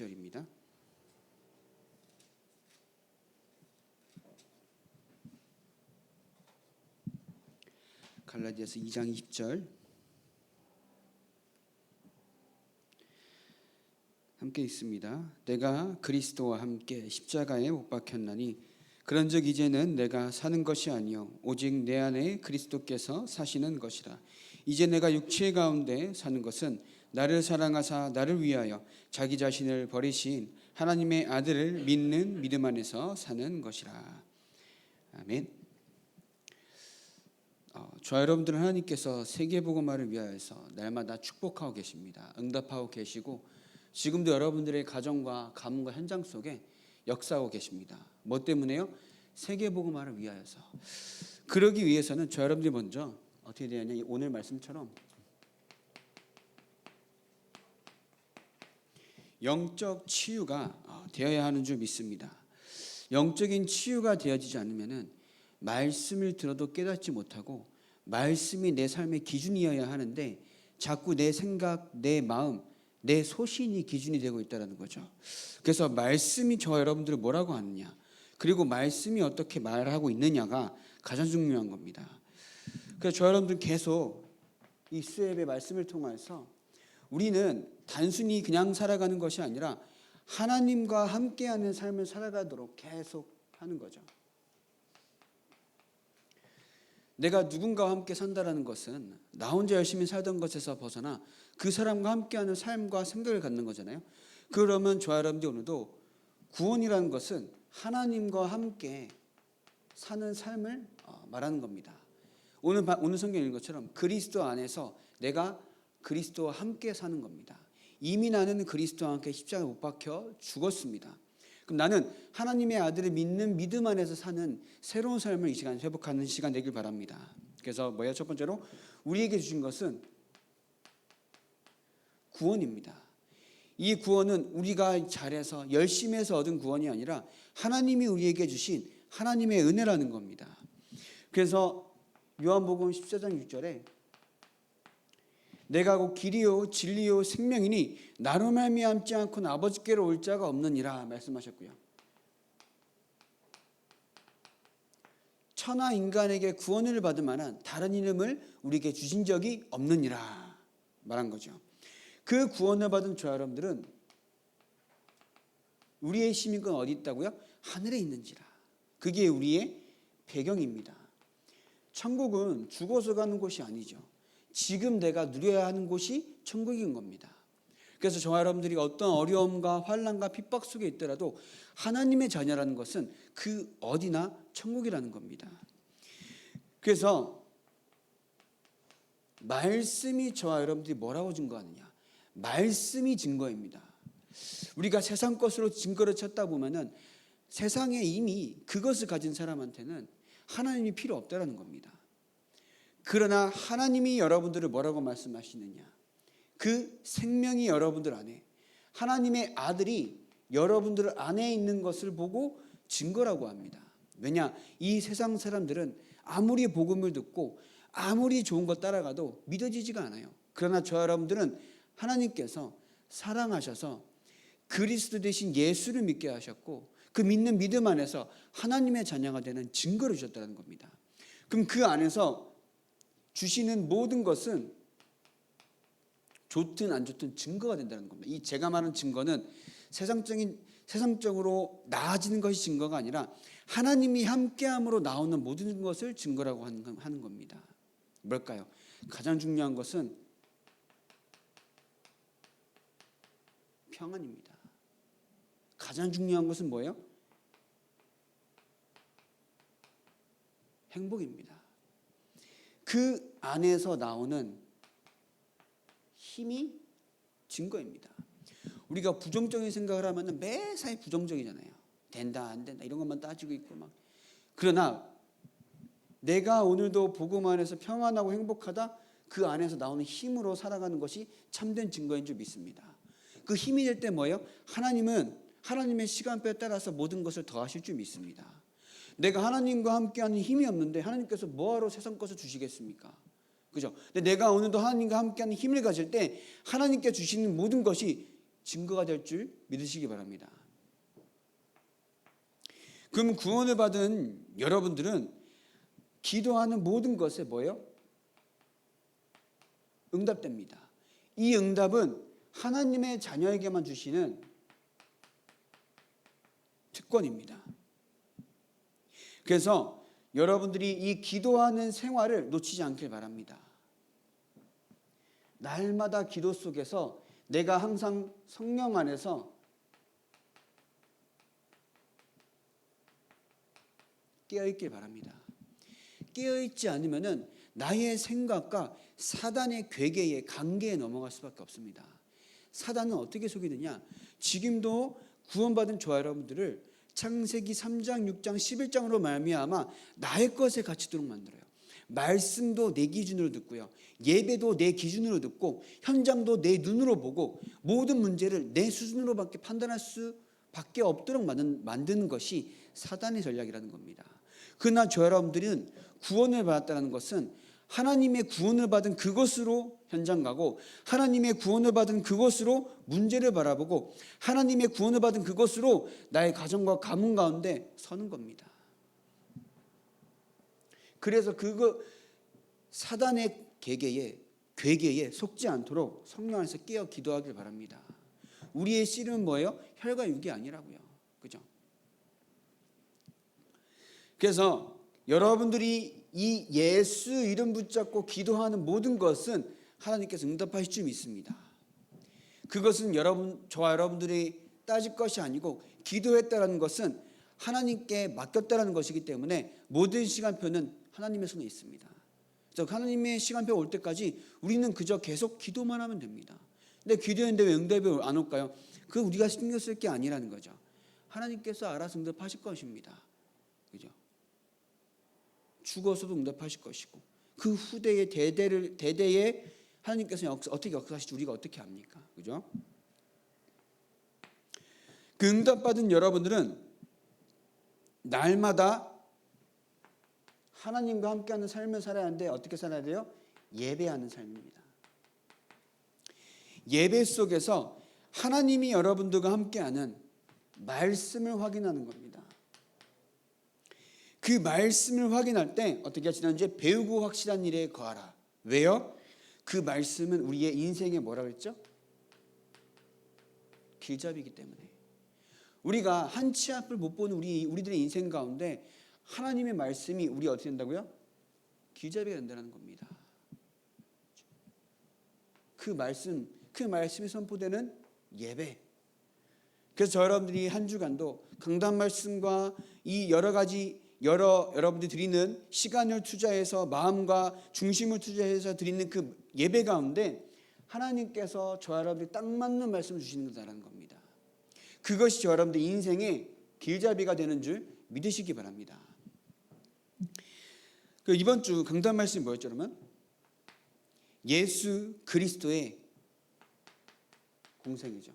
20절입니다. 갈라디아서 2장 20절 함께 읽습니다. 내가 그리스도와 함께 십자가에 못 박혔나니 그런즉 이제는 내가 사는 것이 아니요 오직 내 안에 그리스도께서 사시는 것이라. 이제 내가 육체 가운데 사는 것은 나를 사랑하사 나를 위하여 자기 자신을 버리신 하나님의 아들을 믿는 믿음 안에서 사는 것이라. 아멘. 저와 여러분들은 하나님께서 세계복음화를 위하여서 날마다 축복하고 계십니다. 응답하고 계시고 지금도 여러분들의 가정과 가문과 현장 속에 역사하고 계십니다. 뭐 때문에요? 세계복음화를 위하여서. 그러기 위해서는 저 여러분들이 먼저 어떻게 되느냐, 오늘 말씀처럼 영적 치유가 되어야 하는 줄 믿습니다. 영적인 치유가 되어지지 않으면은 말씀을 들어도 깨닫지 못하고 말씀이 내 삶의 기준이어야 하는데 자꾸 내 생각, 내 마음, 내 소신이 기준이 되고 있다는 거죠. 그래서 말씀이 저와 여러분들을 뭐라고 하느냐, 그리고 말씀이 어떻게 말하고 있느냐가 가장 중요한 겁니다. 그래서 저와 여러분들 계속 이 수협의 말씀을 통해서 우리는 단순히 그냥 살아가는 것이 아니라 하나님과 함께하는 삶을 살아가도록 계속 하는 거죠. 내가 누군가와 함께 산다라는 것은 나 혼자 열심히 살던 것에서 벗어나 그 사람과 함께하는 삶과 생각을 갖는 거잖아요. 그러면 저와 여러분들 오늘도 구원이라는 것은 하나님과 함께 사는 삶을 말하는 겁니다. 오늘 성경에 있는 것처럼 그리스도 안에서 내가 그리스도와 함께 사는 겁니다. 이미 나는 그리스도와 함께 십자가에 못 박혀 죽었습니다. 그럼 나는 하나님의 아들을 믿는 믿음 안에서 사는 새로운 삶을 이 시간 회복하는 시간 되길 바랍니다. 그래서 뭐예요? 첫 번째로 우리에게 주신 것은 구원입니다. 이 구원은 우리가 잘해서 열심히 해서 얻은 구원이 아니라 하나님이 우리에게 주신 하나님의 은혜라는 겁니다. 그래서 요한복음 14장 6절에 내가 곧 길이요 진리요 생명이니 나로 말미암지 않고는 아버지께로 올 자가 없느니라 말씀하셨고요. 천하 인간에게 구원을 받을 만한 다른 이름을 우리에게 주신 적이 없느니라 말한 거죠. 그 구원을 받은 저와 여러분들은 우리의 힘인 건 어디 있다고요? 하늘에 있는지라. 그게 우리의 배경입니다. 천국은 죽어서 가는 곳이 아니죠. 지금 내가 누려야 하는 곳이 천국인 겁니다. 그래서 저와 여러분들이 어떤 어려움과 환난과 핍박 속에 있더라도 하나님의 자녀라는 것은 그 어디나 천국이라는 겁니다. 그래서 말씀이 저와 여러분들이 뭐라고 증거하느냐, 말씀이 증거입니다. 우리가 세상 것으로 증거를 찾다 보면은 세상에 이미 그것을 가진 사람한테는 하나님이 필요 없다라는 겁니다. 그러나 하나님이 여러분들을 뭐라고 말씀하시느냐, 그 생명이 여러분들 안에, 하나님의 아들이 여러분들 안에 있는 것을 보고 증거라고 합니다. 왜냐, 이 세상 사람들은 아무리 복음을 듣고 아무리 좋은 것 따라가도 믿어지지가 않아요. 그러나 저 여러분들은 하나님께서 사랑하셔서 그리스도 대신 예수를 믿게 하셨고 그 믿는 믿음 안에서 하나님의 자녀가 되는 증거를 주셨다는 겁니다. 그럼 그 안에서 주시는 모든 것은 좋든 안 좋든 증거가 된다는 겁니다. 이 제가 말하는 증거는 세상적으로 나아지는 것이 증거가 아니라 하나님이 함께함으로 나오는 모든 것을 증거라고 하는 겁니다. 뭘까요? 가장 중요한 것은 평안입니다. 가장 중요한 것은 뭐예요? 행복입니다. 그 안에서 나오는 힘이 증거입니다. 우리가 부정적인 생각을 하면 매사에 부정적이잖아요. 된다 안 된다 이런 것만 따지고 있고 막. 그러나 내가 오늘도 복음 안에서 평안하고 행복하다, 그 안에서 나오는 힘으로 살아가는 것이 참된 증거인 줄 믿습니다. 그 힘이 될 때 뭐예요? 하나님은 하나님의 시간표에 따라서 모든 것을 더하실 줄 믿습니다. 내가 하나님과 함께하는 힘이 없는데 하나님께서 뭐하러 세상 것을 주시겠습니까? 그죠? 근데 내가 오늘도 하나님과 함께하는 힘을 가질 때 하나님께 주시는 모든 것이 증거가 될 줄 믿으시기 바랍니다. 그럼 구원을 받은 여러분들은 기도하는 모든 것에 뭐예요? 응답됩니다. 이 응답은 하나님의 자녀에게만 주시는 특권입니다. 그래서 여러분들이 이 기도하는 생활을 놓치지 않길 바랍니다. 날마다 기도 속에서 내가 항상 성령 안에서 깨어있길 바랍니다. 깨어있지 않으면 나의 생각과 사단의 괴계에 관계에 넘어갈 수밖에 없습니다. 사단은 어떻게 속이느냐? 지금도 구원받은 저와 여러분들을 창세기 3장, 6장, 11장으로 말미암아 나의 것에 갇히도록 만들어요. 말씀도 내 기준으로 듣고요. 예배도 내 기준으로 듣고 현장도 내 눈으로 보고 모든 문제를 내 수준으로밖에 판단할 수밖에 없도록 만드는 것이 사단의 전략이라는 겁니다. 그러나 저 여러분들은 구원을 받았다는 것은 하나님의 구원을 받은 그것으로 현장 가고 하나님의 구원을 받은 그것으로 문제를 바라보고 하나님의 구원을 받은 그것으로 나의 가정과 가문 가운데 서는 겁니다. 그래서 사단의 괴계에 속지 않도록 성령 안에서 깨어 기도하길 바랍니다. 우리의 씨름은 뭐예요? 혈과 육이 아니라고요. 그죠? 그래서 여러분들이 이 예수 이름 붙잡고 기도하는 모든 것은 하나님께서 응답하실 줄 믿습니다. 그것은 저와 여러분들이 따질 것이 아니고 기도했다는 것은 하나님께 맡겼다는 것이기 때문에 모든 시간표는 하나님의 손에 있습니다. 그래서 하나님의 시간표 올 때까지 우리는 그저 계속 기도만 하면 됩니다. 근데 기도했는데 왜 응답이 안 올까요? 그 우리가 신경 쓸 게 아니라는 거죠. 하나님께서 알아서 응답하실 것입니다. 그죠? 죽어서도 응답하실 것이고 그 후대의 대대에 하나님께서 어떻게 역사하실지 우리가 어떻게 압니까? 그죠? 그 응답받은 여러분들은 날마다 하나님과 함께하는 삶을 살아야 하는데 어떻게 살아야 돼요? 예배하는 삶입니다. 예배 속에서 하나님이 여러분들과 함께하는 말씀을 확인하는 겁니다. 그 말씀을 확인할 때 어떻게 지난주에 배우고 확실한 일에 거하라. 왜요? 그 말씀은 우리의 인생에 뭐라 그랬죠? 길잡이기 때문에. 우리가 한 치 앞을 못 보는 우리들의 인생 가운데 하나님의 말씀이 우리 어떻게 된다고요? 길잡이가 된다는 겁니다. 그 말씀이 선포되는 예배. 그래서 여러분들이 한 주간도 강단 말씀과 이 여러분들이 드리는 시간을 투자해서 마음과 중심을 투자해서 드리는 그 예배 가운데 하나님께서 저 여러분들이 딱 맞는 말씀을 주시는 거라는 겁니다. 그것이 저 여러분들 인생의 길잡이가 되는 줄 믿으시기 바랍니다. 이번 주 강단 말씀이 뭐였죠, 여러분? 예수 그리스도의 공생이죠.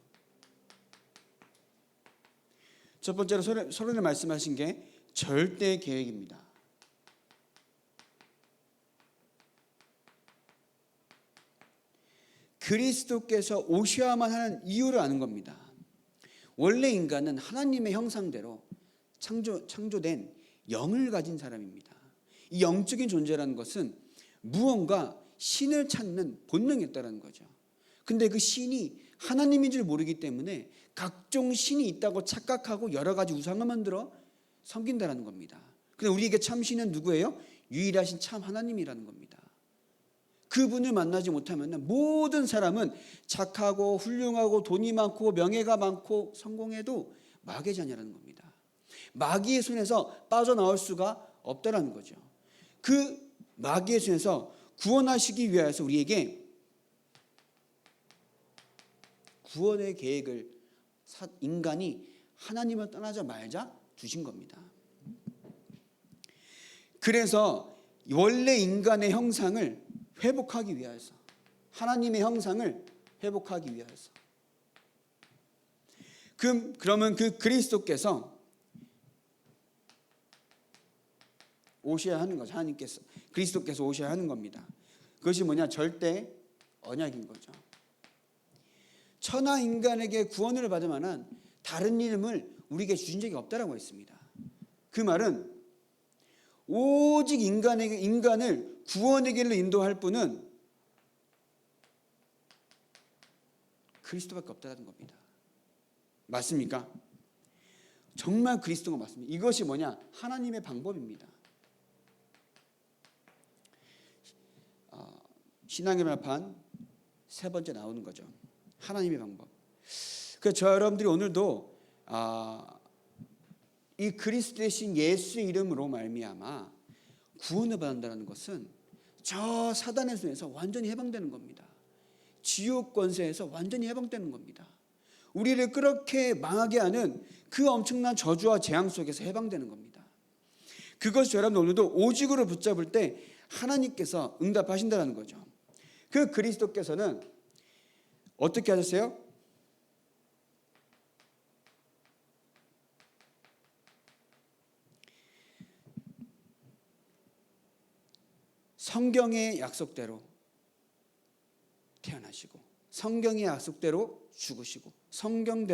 첫 번째로 서론에 말씀하신 게 절대 계획입니다. 그리스도께서 오셔야만 하는 이유를 아는 겁니다. 원래 인간은 하나님의 형상대로 창조된 영을 가진 사람입니다. 이 영적인 존재라는 것은 무언가 신을 찾는 본능이 있다는 거죠. 근데 그 신이 하나님인 줄 모르기 때문에 각종 신이 있다고 착각하고 여러 가지 우상을 만들어 섬긴다는 겁니다. 근데 우리에게 참 신은 누구예요? 유일하신 참 하나님이라는 겁니다. 그분을 만나지 못하면 모든 사람은 착하고 훌륭하고 돈이 많고 명예가 많고 성공해도 마귀의 자녀라는 겁니다. 마귀의 손에서 빠져나올 수가 없다라는 거죠. 그 마귀의 손에서 구원하시기 위해서 우리에게 구원의 계획을 인간이 하나님을 떠나자 말자 주신 겁니다. 그래서 원래 인간의 형상을 회복하기 위해서, 하나님의 형상을 회복하기 위해서, 그러면 그 그리스도께서 오셔야 하는 거죠. 하나님께서, 그리스도께서 오셔야 하는 겁니다. 그것이 뭐냐? 절대 언약인 거죠. 천하 인간에게 구원을 받을 만한 다른 이름을 우리에게 주신 적이 없다라고 했습니다. 그 말은 오직 인간을 구원의 길로 인도할 분은 그리스도밖에 없다는 겁니다. 맞습니까? 정말 그리스도가 맞습니다. 이것이 뭐냐? 하나님의 방법입니다. 신앙의 발판 세 번째 나오는 거죠. 하나님의 방법. 그래서 저 여러분들이 오늘도 이 그리스도 대신 예수의 이름으로 말미암아 구원을 받는다는 것은 저 사단의 손에서 완전히 해방되는 겁니다. 지옥 권세에서 완전히 해방되는 겁니다. 우리를 그렇게 망하게 하는 그 엄청난 저주와 재앙 속에서 해방되는 겁니다. 그것이 여러분 오늘도 오직으로 붙잡을 때 하나님께서 응답하신다는 거죠. 그 그리스도께서는 어떻게 하셨어요? 성경의 약속대로 태어나시고 성경의 약속대로 죽으시고 성경의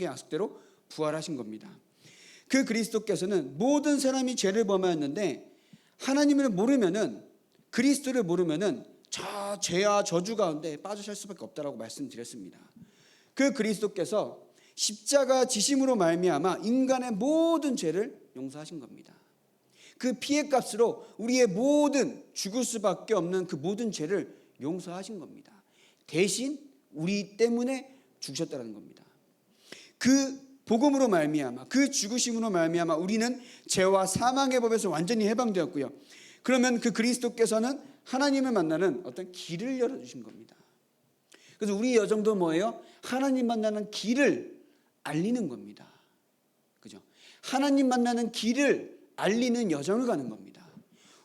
약속대로 부활하신 겁니다. 그 그리스도께서는 모든 사람이 죄를 범하였는데 하나님을 모르면은 그리스도를 모르면은 저 죄와 저주 가운데 빠져 살 수밖에 없다라고 말씀드렸습니다. 그 그리스도께서 십자가 지심으로 말미암아 인간의 모든 죄를 용서하신 겁니다. 그 피의 값으로 우리의 모든 죽을 수밖에 없는 그 모든 죄를 용서하신 겁니다. 대신 우리 때문에 죽으셨다는 겁니다. 그 복음으로 말미암아 그 죽으심으로 말미암아 우리는 죄와 사망의 법에서 완전히 해방되었고요. 그러면 그 그리스도께서는 하나님을 만나는 어떤 길을 열어주신 겁니다. 그래서 우리 여정도 뭐예요? 하나님 만나는 길을 알리는 겁니다. 그죠? 하나님 만나는 길을 알리는 여정을 가는 겁니다.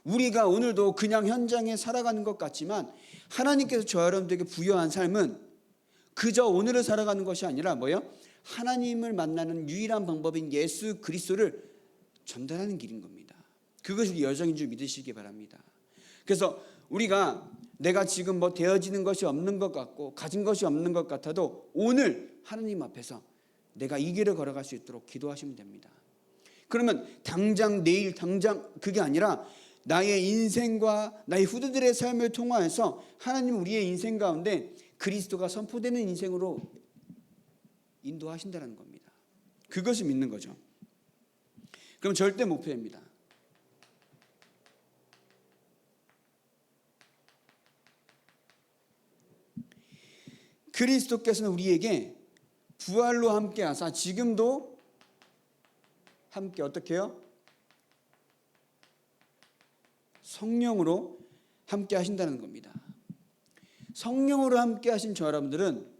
우리가 오늘도 그냥 현장에 살아가는 것 같지만 하나님께서 저 여러분들에게 부여한 삶은 그저 오늘을 살아가는 것이 아니라 뭐예요? 하나님을 만나는 유일한 방법인 예수 그리스도를 전달하는 길인 겁니다. 그것이 우리 여정인 줄 믿으시기 바랍니다. 그래서 우리가 내가 지금 뭐 되어지는 것이 없는 것 같고 가진 것이 없는 것 같아도 오늘 하나님 앞에서 내가 이 길을 걸어갈 수 있도록 기도하시면 됩니다. 그러면 당장 내일 당장 그게 아니라 나의 인생과 나의 후대들의 삶을 통하여서 하나님 우리의 인생 가운데 그리스도가 선포되는 인생으로 인도하신다는 겁니다. 그것을 믿는 거죠. 그럼 절대 목표입니다. 그리스도께서는 우리에게 부활로 함께 하사 지금도 함께 어떻게 해요? 성령으로 함께 하신다는 겁니다. 성령으로 함께 하신 저 여러분들은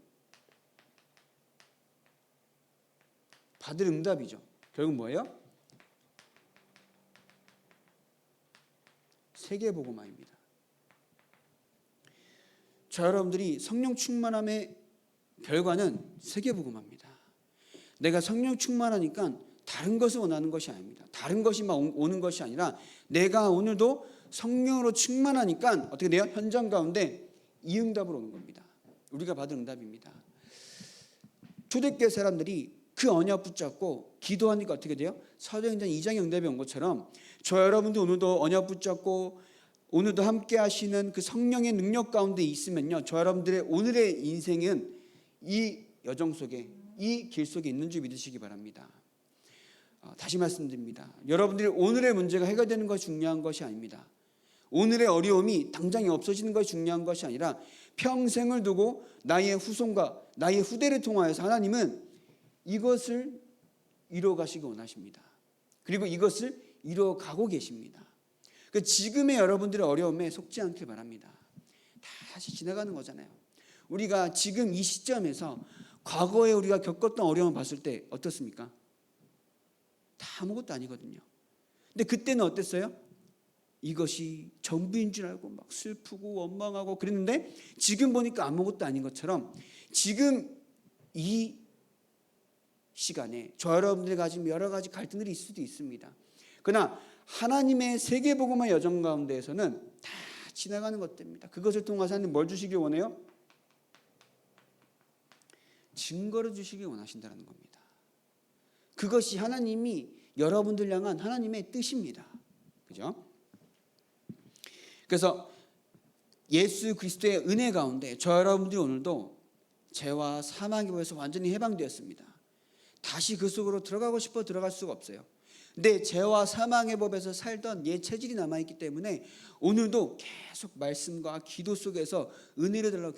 받을 응답이죠. 결국 뭐예요? 세계복음화입니다. 저 여러분들이 성령 충만함의 결과는 세계복음화입니다. 내가 성령 충만하니까 다른 것을 원하는 것이 아닙니다. 다른 것이 막 오는 것이 아니라 내가 오늘도 성령으로 충만하니까 어떻게 돼요? 현장 가운데 이 응답으로 오는 겁니다. 우리가 받은 응답입니다. 초대교회 사람들이 그 언약 붙잡고 기도하니까 어떻게 돼요? 사도행전 2장의 응답이 온 것처럼 저 여러분도 오늘도 언약 붙잡고 오늘도 함께 하시는 그 성령의 능력 가운데 있으면요, 저 여러분들의 오늘의 인생은 이 여정 속에 이 길 속에 있는 줄 믿으시기 바랍니다. 다시 말씀드립니다. 여러분들이 오늘의 문제가 해결되는 것이 중요한 것이 아닙니다. 오늘의 어려움이 당장에 없어지는 것이 중요한 것이 아니라 평생을 두고 나의 후손과 나의 후대를 통하여서 하나님은 이것을 이루어가시기 원하십니다. 그리고 이것을 이루어가고 계십니다. 지금의 여러분들의 어려움에 속지 않길 바랍니다. 다시 지나가는 거잖아요. 우리가 지금 이 시점에서 과거에 우리가 겪었던 어려움을 봤을 때 어떻습니까? 다 아무것도 아니거든요. 근데 그때는 어땠어요? 이것이 전부인 줄 알고 막 슬프고 원망하고 그랬는데 지금 보니까 아무것도 아닌 것처럼 지금 이 시간에 저 여러분들이 가진 여러 가지 갈등들이 있을 수도 있습니다. 그러나 하나님의 세계복음화 여정 가운데에서는 다 지나가는 것들입니다. 그것을 통해서 하나님 뭘 주시길 원해요? 증거를 주시길 원하신다는 겁니다. 그것이 하나님이 여러분들 향한 하나님의 뜻입니다. 그죠? 그래서 예수 그리스도의 은혜 가운데 저 여러분들이 오늘도 죄와 사망의 법에서 완전히 해방되었습니다. 다시 그 속으로 들어가고 싶어 들어갈 수가 없어요. 근데 죄와 사망의 법에서 살던 옛 체질이 남아있기 때문에 오늘도 계속 말씀과 기도 속에서 은혜를 달라고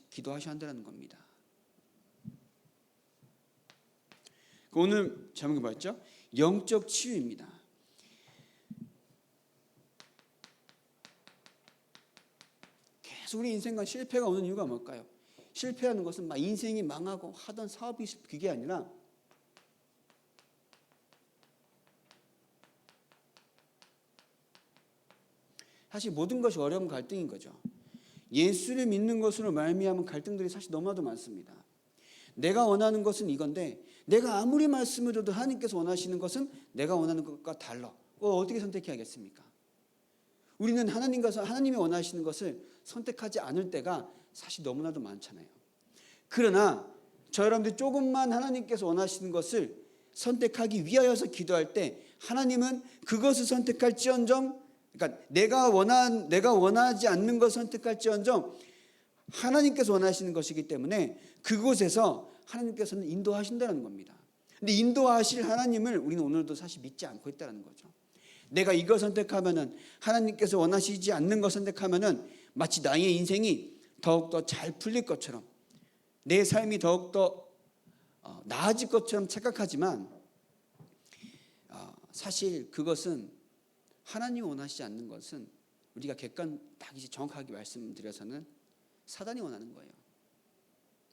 기도하셔야 한다는 겁니다. 오늘 제목이 뭐였죠? 영적 치유입니다. 계속 우리 인생과 실패가 오는 이유가 뭘까요? 실패하는 것은 막 인생이 망하고 하던 사업이 그게 아니라 사실 모든 것이 어려운 갈등인 거죠. 예수를 믿는 것으로 말미암은 갈등들이 사실 너무나도 많습니다. 내가 원하는 것은 이건데 내가 아무리 말씀을 줘도 하나님께서 원하시는 것은 내가 원하는 것과 달라. 어떻게 선택해야겠습니까? 우리는 하나님이 원하시는 것을 선택하지 않을 때가 사실 너무나도 많잖아요. 그러나 저 여러분들이 조금만 하나님께서 원하시는 것을 선택하기 위하여서 기도할 때 하나님은 그것을 선택할지언정, 그러니까 내가 원하지 않는 것을 선택할지언정 하나님께서 원하시는 것이기 때문에 그곳에서 하나님께서는 인도하신다는 겁니다. 근데 인도하실 하나님을 우리는 오늘도 사실 믿지 않고 있다는 거죠. 내가 이거 선택하면은 하나님께서 원하시지 않는 것 선택하면은 마치 나의 인생이 더욱더 잘 풀릴 것처럼 내 삶이 더욱더 나아질 것처럼 착각하지만 사실 그것은 하나님이 원하시지 않는 것은 우리가 딱 이제 정확하게 말씀드려서는 사단이 원하는 거예요.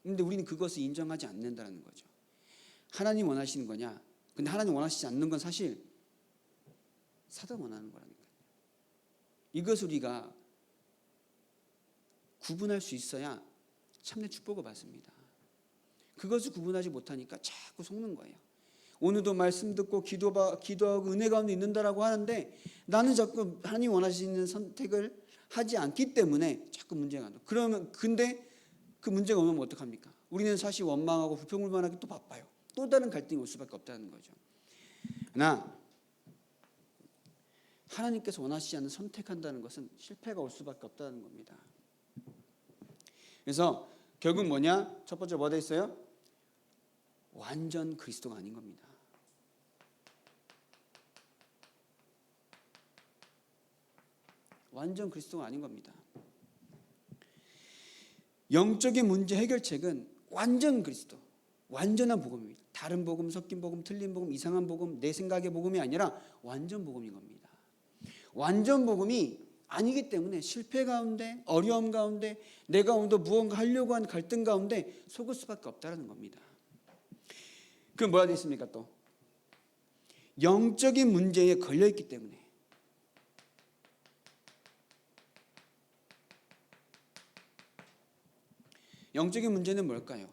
그런데 우리는 그것을 인정하지 않는다는 거죠. 하나님 원하시는 거냐? 근데 하나님 원하시지 않는 건 사실 사단 원하는 거라니까요. 이것을 우리가 구분할 수 있어야 참된 축복을 받습니다. 그것을 구분하지 못하니까 자꾸 속는 거예요. 오늘도 말씀 듣고 기도하고 은혜 가운데 있는다라고 하는데 나는 자꾸 하나님 원하시는 선택을 하지 않기 때문에 자꾸 문제가 안 나. 그러면 근데 그 문제가 오면 어떡합니까? 우리는 사실 원망하고 불평불만하기 또 바빠요. 또 다른 갈등이 올 수밖에 없다는 거죠. 그러나 하나님께서 원하시지 않는 선택한다는 것은 실패가 올 수밖에 없다는 겁니다. 그래서 결국 뭐냐? 첫 번째 뭐가 돼 있어요? 완전 그리스도가 아닌 겁니다. 완전 그리스도가 아닌 겁니다. 영적인 문제 해결책은 완전 그리스도, 완전한 복음입니다. 다른 복음, 섞인 복음, 틀린 복음, 이상한 복음, 내 생각의 복음이 아니라 완전 복음인 겁니다. 완전 복음이 아니기 때문에 실패 가운데, 어려움 가운데, 내가 오늘도 무언가 하려고 하는 갈등 가운데 속을 수밖에 없다는 겁니다. 그럼 뭐가 되겠습니까? 또 영적인 문제에 걸려있기 때문에 영적인 문제는 뭘까요?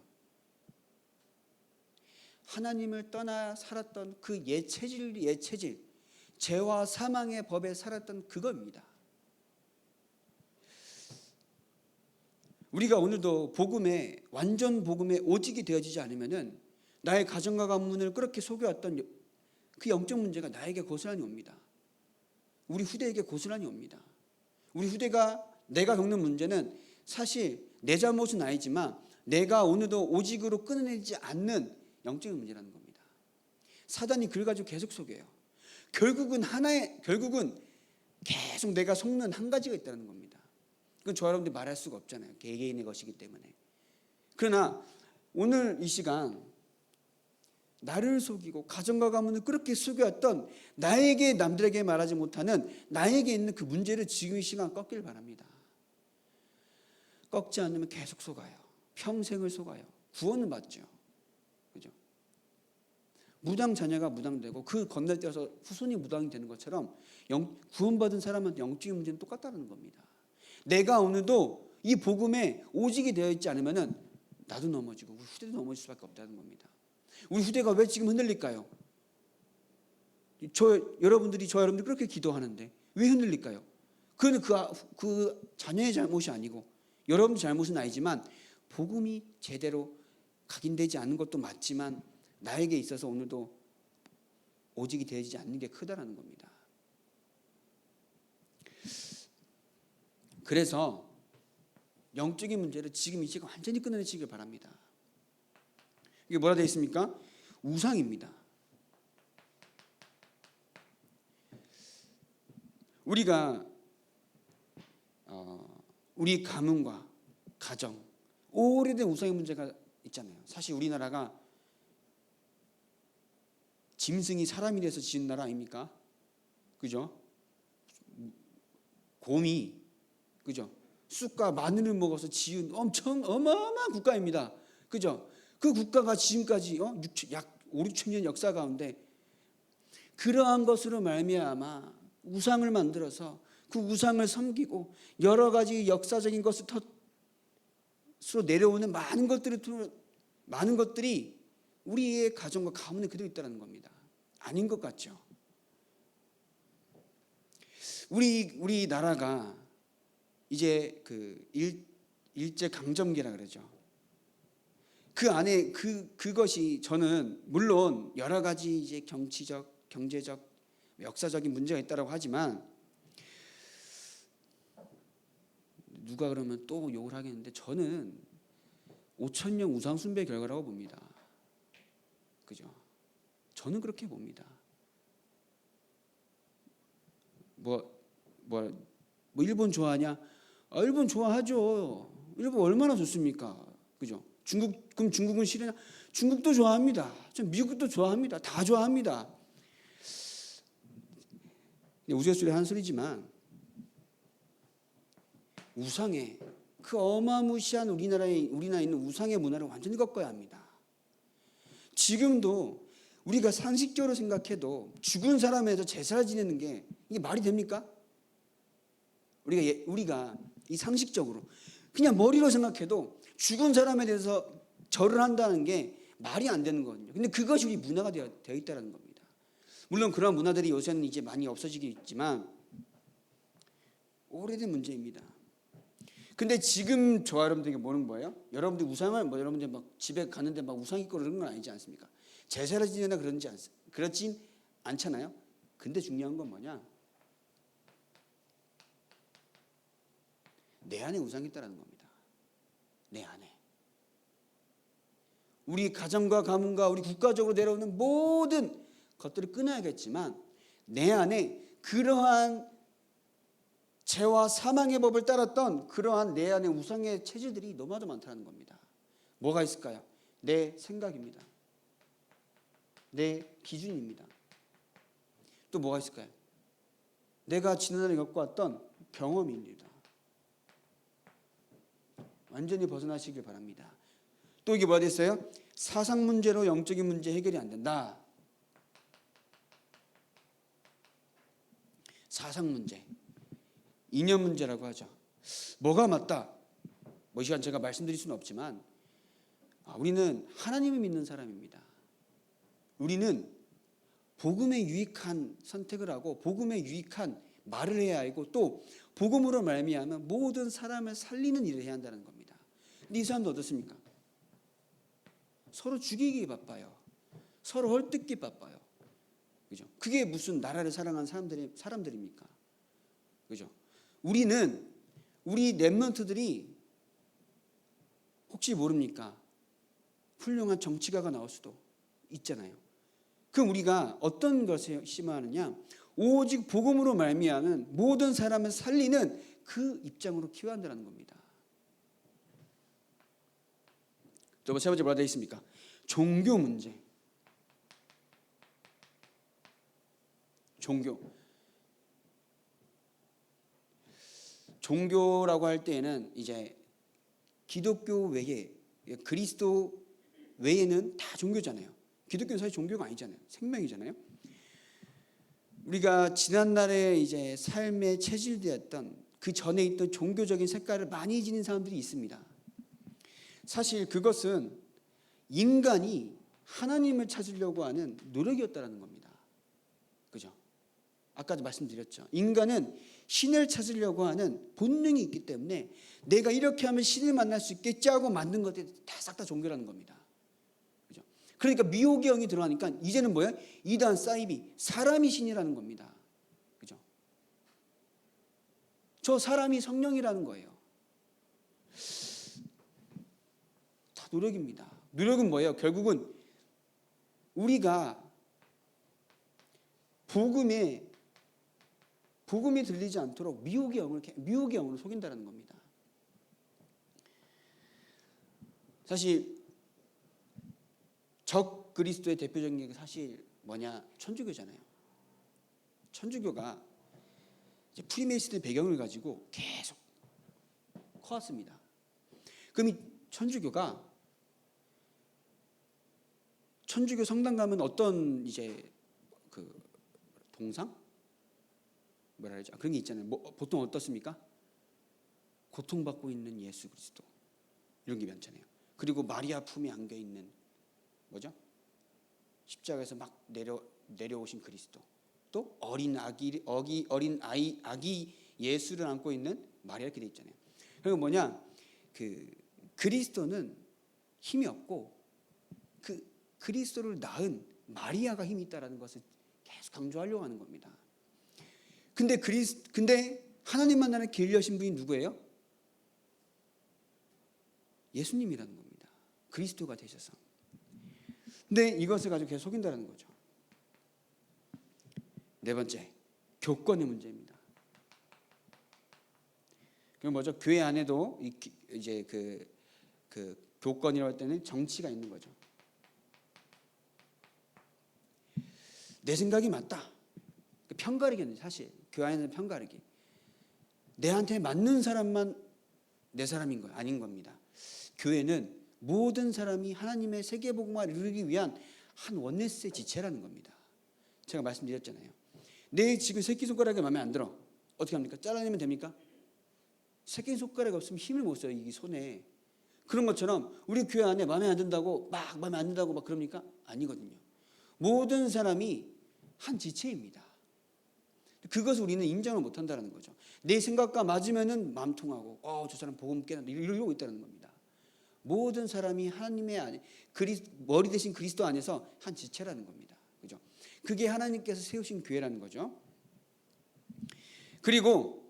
하나님을 떠나 살았던 그 옛 체질, 죄와 사망의 법에 살았던 그겁니다. 우리가 오늘도 복음에 완전 복음에 오직이 되어지지 않으면은 나의 가정과 가문을 그렇게 속여왔던 그 영적 문제가 나에게 고스란히 옵니다. 우리 후대에게 고스란히 옵니다. 우리 후대가 내가 겪는 문제는 사실 내 잘못은 아니지만 내가 오늘도 오직으로 끊어내지 않는 영적인 문제라는 겁니다. 사단이 그걸 가지고 계속 속여요. 결국은 계속 내가 속는 한 가지가 있다는 겁니다. 그건 저 여러분들이 말할 수가 없잖아요. 개개인의 것이기 때문에. 그러나 오늘 이 시간 나를 속이고 가정과 가문을 그렇게 속였던 나에게 남들에게 말하지 못하는 나에게 있는 그 문제를 지금 이 시간 꺾길 바랍니다. 꺾지 않으면 계속 속아요. 평생을 속아요. 구원은 받죠. 그죠? 무당 자녀가 무당되고 그 건너뛰어서 후손이 무당이 되는 것처럼 구원받은 사람한테 영적인 문제는 똑같다는 겁니다. 내가 오늘도 이 복음에 오직이 되어 있지 않으면 나도 넘어지고 우리 후대도 넘어질 수밖에 없다는 겁니다. 우리 후대가 왜 지금 흔들릴까요? 여러분들이 그렇게 기도하는데 왜 흔들릴까요? 그건 그 자녀의 잘못이 아니고 여러분의 잘못은 아니지만 복음이 제대로 각인되지 않는 것도 맞지만 나에게 있어서 오늘도 오직이 되지 않는 게 크다라는 겁니다. 그래서 영적인 문제를 지금 이 시간 완전히 끊어내시길 바랍니다. 이게 뭐라 되어 있습니까? 우상입니다. 우리가 우리 가문과 가정, 오래된 우상의 문제가 있잖아요. 사실 우리나라가 짐승이 사람이 돼서 지은 나라 아닙니까? 그죠? 곰이, 그죠? 쑥과 마늘을 먹어서 지은 엄청 어마어마한 국가입니다. 그죠? 그 국가가 지금까지 약 5, 6천 년 역사 가운데 그러한 것으로 말미암아 우상을 만들어서 그 우상을 섬기고 여러 가지 역사적인 것으로 내려오는 많은 것들이 우리의 가정과 가문에 그대로 있다는 겁니다. 아닌 것 같죠? 우리 나라가 이제 그 일제 강점기라 그러죠. 그 안에 그것이 저는 물론 여러 가지 이제 정치적, 경제적, 역사적인 문제가 있다고 하지만 누가 그러면 또 욕을 하겠는데 저는 5,000년 우상 숭배 결과라고 봅니다. 그죠? 저는 그렇게 봅니다. 뭐 일본 좋아하냐? 일본 좋아하죠. 일본 얼마나 좋습니까? 그죠? 그럼 중국은 싫으냐? 중국도 좋아합니다. 미국도 좋아합니다. 다 좋아합니다. 우스갯소리 하는 소리지만 우상의 그 어마무시한 우리나라에 있는 우상의 문화를 완전히 꺾어야 합니다. 지금도 우리가 상식적으로 생각해도 죽은 사람에서 제사를 지내는 게 이게 말이 됩니까? 우리가 이 상식적으로 그냥 머리로 생각해도 죽은 사람에 대해서 절을 한다는 게 말이 안 되는 거거든요. 근데 그것이 우리 문화가 되어 있다는 겁니다. 물론 그런 문화들이 요새는 이제 많이 없어지고 있지만 오래된 문제입니다. 근데 지금 저와 여러분들에게 뭐는 거예요? 여러분들 우상을 여러분들 막 집에 가는데 막 우상 있고 그런 건 아니지 않습니까? 제사를 지내나 그렇진 않잖아요. 근데 중요한 건 뭐냐? 내 안에 우상이 있다는 겁니다. 내 안에. 우리 가정과 가문과 우리 국가적으로 내려오는 모든 것들을 끊어야겠지만 내 안에 그러한 죄와 사망의 법을 따랐던 그러한 내 안에 우상의 체질들이 너무나도 많다는 겁니다. 뭐가 있을까요? 내 생각입니다. 내 기준입니다. 또 뭐가 있을까요? 내가 지난날에 겪어왔던 경험입니다. 완전히 벗어나시길 바랍니다. 또 이게 뭐가 됐어요? 사상 문제로 영적인 문제 해결이 안 된다. 사상 문제, 이념 문제라고 하죠. 뭐가 맞다? 이 시간 제가 말씀드릴 수는 없지만 우리는 하나님을 믿는 사람입니다. 우리는 복음에 유익한 선택을 하고 복음에 유익한 말을 해야 하고 또 복음으로 말미암아 모든 사람을 살리는 일을 해야 한다는 겁니다. 근데 이 사람도 어떻습니까? 서로 죽이기 바빠요. 서로 헐뜯기 바빠요. 그죠? 그게 무슨 나라를 사랑하는 사람들입니까? 그죠? 우리 랩런트들이 혹시 모릅니까? 훌륭한 정치가가 나올 수도 있잖아요. 그럼 우리가 어떤 것을 심어하느냐? 오직 복음으로 말미암은 모든 사람을 살리는 그 입장으로 키워야 한다는 겁니다. 또 세 번째 뭐라 되어 있습니까? 종교 문제. 종교라고 할 때에는 이제 기독교 외에 그리스도 외에는 다 종교잖아요. 기독교는 사실 종교가 아니잖아요. 생명이잖아요. 우리가 지난날에 이제 삶의 체질되었던 그 전에 있던 종교적인 색깔을 많이 지닌 사람들이 있습니다. 사실 그것은 인간이 하나님을 찾으려고 하는 노력이었다는 겁니다. 그죠? 아까도 말씀드렸죠. 인간은 신을 찾으려고 하는 본능이 있기 때문에 내가 이렇게 하면 신을 만날 수 있겠지 하고 만든 것들이 다 싹 다 종교라는 겁니다. 그러니까 미혹의 영이 들어가니까 이제는 뭐야? 이단 사이비, 사람이 신이라는 겁니다. 그죠? 저 사람이 성령이라는 거예요. 다 노력입니다. 노력은 뭐예요? 결국은 우리가 복음이 들리지 않도록 미혹의 영으로 속인다는 겁니다. 사실 적 그리스도의 대표적인 게 사실 뭐냐? 천주교잖아요. 천주교가 이제 프리메이슨의 배경을 가지고 계속 커왔습니다. 그럼 이 천주교 성당 가면 어떤 이제 그 동상 뭐라 그러죠? 그런 게 있잖아요. 보통 어떻습니까? 고통받고 있는 예수 그리스도 이런 게 많잖아요. 그리고 마리아 품에 안겨 있는 뭐죠? 십자가에서 막 내려오신 그리스도, 또 어린 아기 예수를 안고 있는 마리아 이렇게 돼 있잖아요. 그리고 뭐냐? 그 그리스도는 힘이 없고 그 그리스도를 낳은 마리아가 힘이 있다라는 것을 계속 강조하려고 하는 겁니다. 근데 하나님 만나는 길 여신 분이 누구예요? 예수님이라는 겁니다. 그리스도가 되셔서. 근데 이것을 가지고 계속 속인다는 거죠. 네 번째, 교권의 문제입니다. 그럼 뭐죠? 교회 안에도 이제 그 교권이라고 할 때는 정치가 있는 거죠. 내 생각이 맞다. 편가르기는 사실 교회 안에는 편가르기. 내한테 맞는 사람만 내 사람인 거예요. 아닌 겁니다. 교회는 모든 사람이 하나님의 세계복음화를 이루기 위한 한 원네스의 지체라는 겁니다. 제가 말씀드렸잖아요. 내 지금 새끼손가락이 마음에 안 들어. 어떻게 합니까? 잘라내면 됩니까? 새끼손가락이 없으면 힘을 못 써요. 이 손에. 그런 것처럼 우리 교회 안에 마음에 안 든다고 막 그럽니까? 아니거든요. 모든 사람이 한 지체입니다. 그것을 우리는 인정을 못한다는 거죠. 내 생각과 맞으면은 마음 통하고 저 사람 복음 깨닫는다 이러고 있다는 겁니다. 모든 사람이 하나님의 안에 머리 대신 그리스도 안에서 한 지체라는 겁니다. 그죠? 그게 하나님께서 세우신 교회라는 거죠. 그리고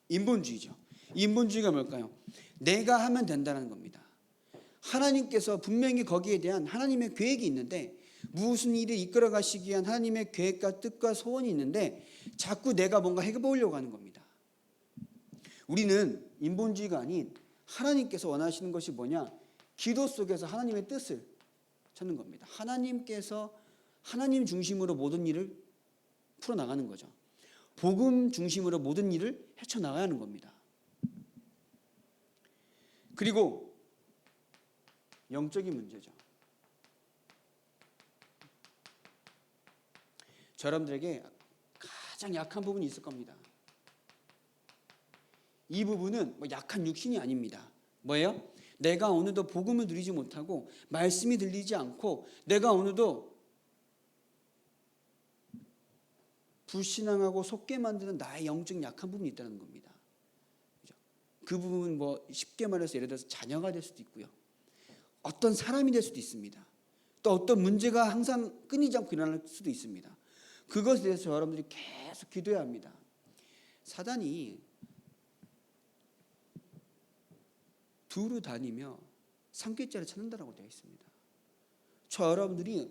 인본주의죠. 인본주의가 뭘까요? 내가 하면 된다는 겁니다. 하나님께서 분명히 거기에 대한 하나님의 계획이 있는데 무슨 일을 이끌어 가시기 위한 하나님의 계획과 뜻과 소원이 있는데 자꾸 내가 뭔가 해보려고 하는 겁니다. 우리는 인본주의가 아닌 하나님께서 원하시는 것이 뭐냐? 기도 속에서 하나님의 뜻을 찾는 겁니다. 하나님께서 하나님 중심으로 모든 일을 풀어나가는 거죠. 복음 중심으로 모든 일을 헤쳐나가야 하는 겁니다. 그리고 영적인 문제죠. 저 여러분들에게 가장 약한 부분이 있을 겁니다. 이 부분은 약한 육신이 아닙니다. 뭐예요? 내가 어느덧 복음을 누리지 못하고 말씀이 들리지 않고 내가 어느덧 불신앙하고 속게 만드는 나의 영적 약한 부분이 있다는 겁니다. 그 부분은 쉽게 말해서 예를 들어서 자녀가 될 수도 있고요. 어떤 사람이 될 수도 있습니다. 또 어떤 문제가 항상 끊이지 않고 일어날 수도 있습니다. 그것에 대해서 여러분들이 계속 기도해야 합니다. 사단이 두루 다니며 산꾀죄를 찾는다라고 되어 있습니다. 저 여러분들이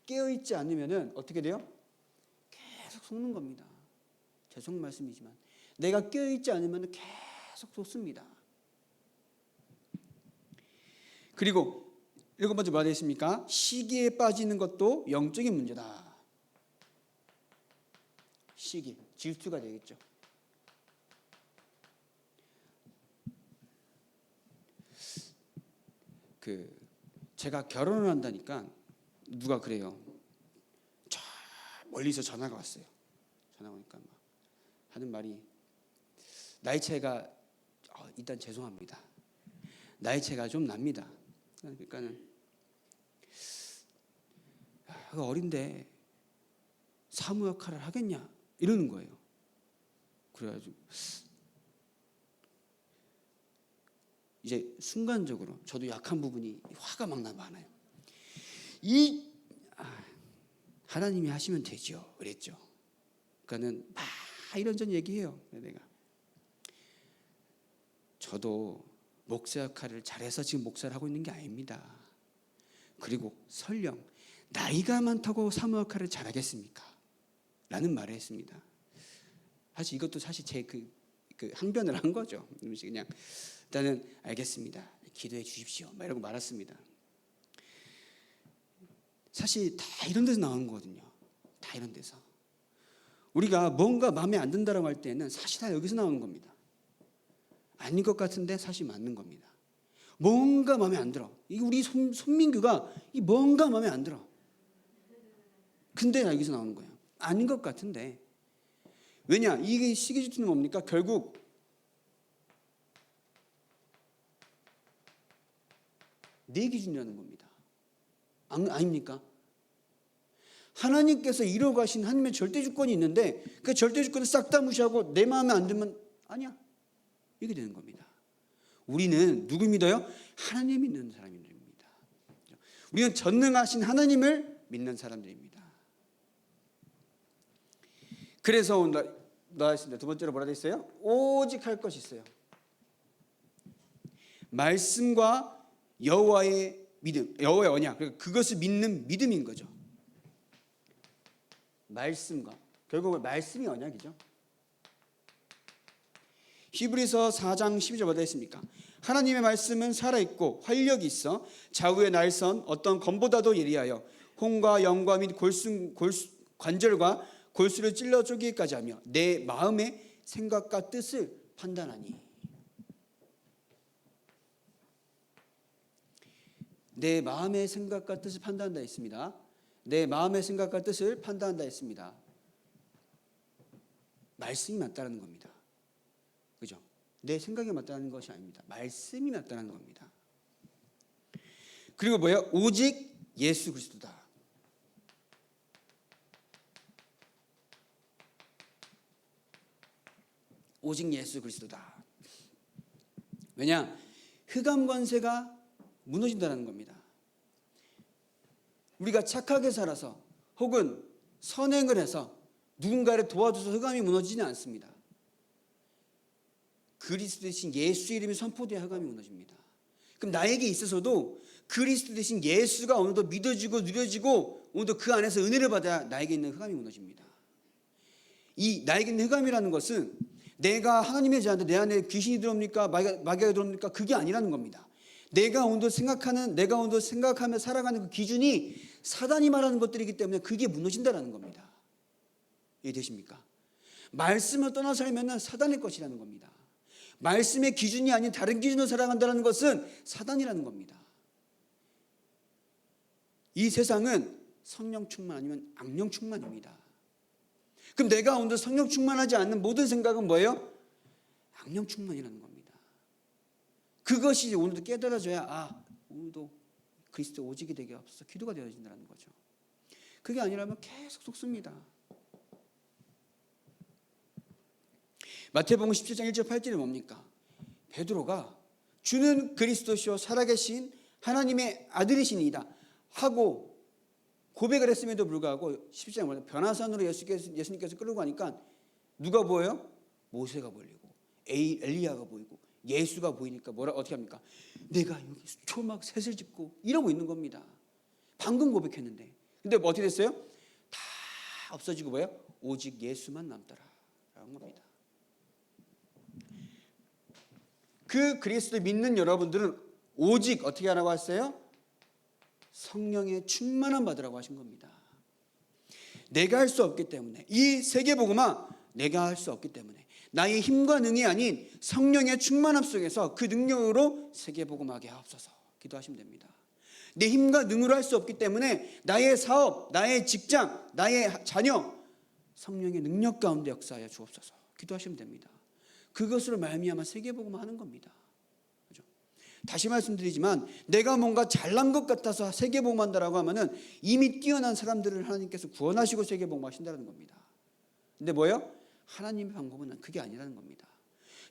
깨어있지 않으면 어떻게 돼요? 계속 속는 겁니다. 죄송 말씀이지만 내가 깨어있지 않으면 계속 속습니다. 그리고 일곱 번째 뭐가 되어 있습니까? 시기에 빠지는 것도 영적인 문제다. 시기, 질투가 되겠죠. 제가 결혼을 한다니까 누가 그래요. 저 멀리서 전화가 왔어요. 전화가 오니까 막 하는 말이 나이 차이가 일단 죄송합니다. 나이 차이가 좀 납니다. 그러니까는 어린데 사무 역할을 하겠냐 이러는 거예요. 그래가지고 이제 순간적으로 저도 약한 부분이 화가 막 나요. 하나님이 하시면 되죠. 그랬죠. 그러니까는 막 이런저런 얘기해요. 내가 저도 목사 역할을 잘해서 지금 목사를 하고 있는 게 아닙니다. 그리고 설령 나이가 많다고 사모 역할을 잘하겠습니까? 라는 말을 했습니다. 사실 이것도 사실 제 그 항변을 한 거죠. 그냥 일단은 알겠습니다. 기도해 주십시오. 막 이러고 말았습니다. 사실 다 이런 데서 나오는 거거든요. 다 이런 데서. 우리가 뭔가 마음에 안 든다라고 할 때는 사실 다 여기서 나오는 겁니다. 아닌 것 같은데 사실 맞는 겁니다. 뭔가 마음에 안 들어. 이게 우리 손민규가 이 뭔가 마음에 안 들어. 근데 여기서 나오는 거예요. 아닌 것 같은데. 왜냐? 이게 시기 질투는 뭡니까? 결국 내 기준이라는 겁니다. 아닙니까? 하나님께서 이루어 가신 하나님의 절대 주권이 있는데 그 절대 주권을 싹 다 무시하고 내 마음에 안 들면 아니야. 이렇게 되는 겁니다. 우리는 누구 믿어요? 하나님 믿는 사람입니다. 우리는 전능하신 하나님을 믿는 사람들입니다. 그래서 나왔습니다. 두 번째로 뭐라 되어 있어요? 오직 할 것이 있어요. 말씀과 여호와의 믿음, 여호와의 언약, 그것을 믿는 믿음인 거죠. 말씀과 결국은 말씀이 언약이죠. 히브리서 4장 12절 뭐라 했습니까? 하나님의 말씀은 살아있고 활력이 있어 좌우의 날선 어떤 검보다도 예리하여 혼과 영과 및 관절과 골수를 찔러 쪼개기까지 하며 내 마음의 생각과 뜻을 판단하니. 내 마음의 생각과 뜻을 판단한다 했습니다. 내 마음의 생각과 뜻을 판단한다 했습니다. 말씀이 맞다라는 겁니다. 그죠? 내 생각이 맞다는 것이 아닙니다. 말씀이 맞다는 겁니다. 그리고 뭐예요? 오직 예수 그리스도다. 오직 예수 그리스도다. 왜냐? 흑암 권세가 무너진다는 겁니다. 우리가 착하게 살아서 혹은 선행을 해서 누군가를 도와줘서 흑암이 무너지지는 않습니다. 그리스도 대신 예수 이름이 선포돼야 흑암이 무너집니다. 그럼 나에게 있어서도 그리스도 대신 예수가 오늘도 믿어지고 누려지고 오늘도 그 안에서 은혜를 받아야 나에게 있는 흑암이 무너집니다. 이 나에게 있는 흑암이라는 것은 내가 하나님의 자한테 내 안에 귀신이 들어옵니까? 마귀가 들어옵니까? 그게 아니라는 겁니다. 내가 오늘도 생각하며 살아가는 그 기준이 사단이 말하는 것들이기 때문에 그게 무너진다는 겁니다. 이해되십니까? 말씀을 떠나 살면 사단의 것이라는 겁니다. 말씀의 기준이 아닌 다른 기준으로 살아간다는 것은 사단이라는 겁니다. 이 세상은 성령 충만 아니면 악령 충만입니다. 그럼 내가 오늘 성령 충만하지 않는 모든 생각은 뭐예요? 악령 충만이라는 겁니다. 그것이 오늘도 깨달아져야 오늘도 그리스도 오직이 되게 없어서 기도가 되어진다는 거죠. 그게 아니라면 계속 속습니다. 마태복음 17장 1절 8절이 뭡니까? 베드로가 주는 그리스도시요 살아계신 하나님의 아들이시니이다 하고 고백을 했음에도 불구하고 17장에 변화산으로 예수님께서 끌고 가니까 누가 보여요? 모세가 보이고 엘리야가 보이고 예수가 보이니까 어떻게 합니까? 내가 여기 초막 셋을 짚고 이러고 있는 겁니다. 방금 고백했는데 근데 어떻게 됐어요? 다 없어지고 뭐예요? 오직 예수만 남더라 라는 겁니다. 그 그리스도를 믿는 여러분들은 오직 어떻게 하라고 했어요? 성령의 충만함 받으라고 하신 겁니다. 내가 할 수 없기 때문에 이 세계복음화 내가 할 수 없기 때문에 나의 힘과 능이 아닌 성령의 충만함 속에서 그 능력으로 세계복음하게 하옵소서 기도하시면 됩니다. 내 힘과 능으로 할 수 없기 때문에 나의 사업, 나의 직장, 나의 자녀 성령의 능력 가운데 역사하여 주옵소서 기도하시면 됩니다. 그것으로 말미암아 세계복음화하는 겁니다. 그렇죠? 다시 말씀드리지만 내가 뭔가 잘난 것 같아서 세계복음한다라고 하면은 이미 뛰어난 사람들을 하나님께서 구원하시고 세계복음하신다는 겁니다. 근데 뭐예요? 하나님의 방법은 그게 아니라는 겁니다.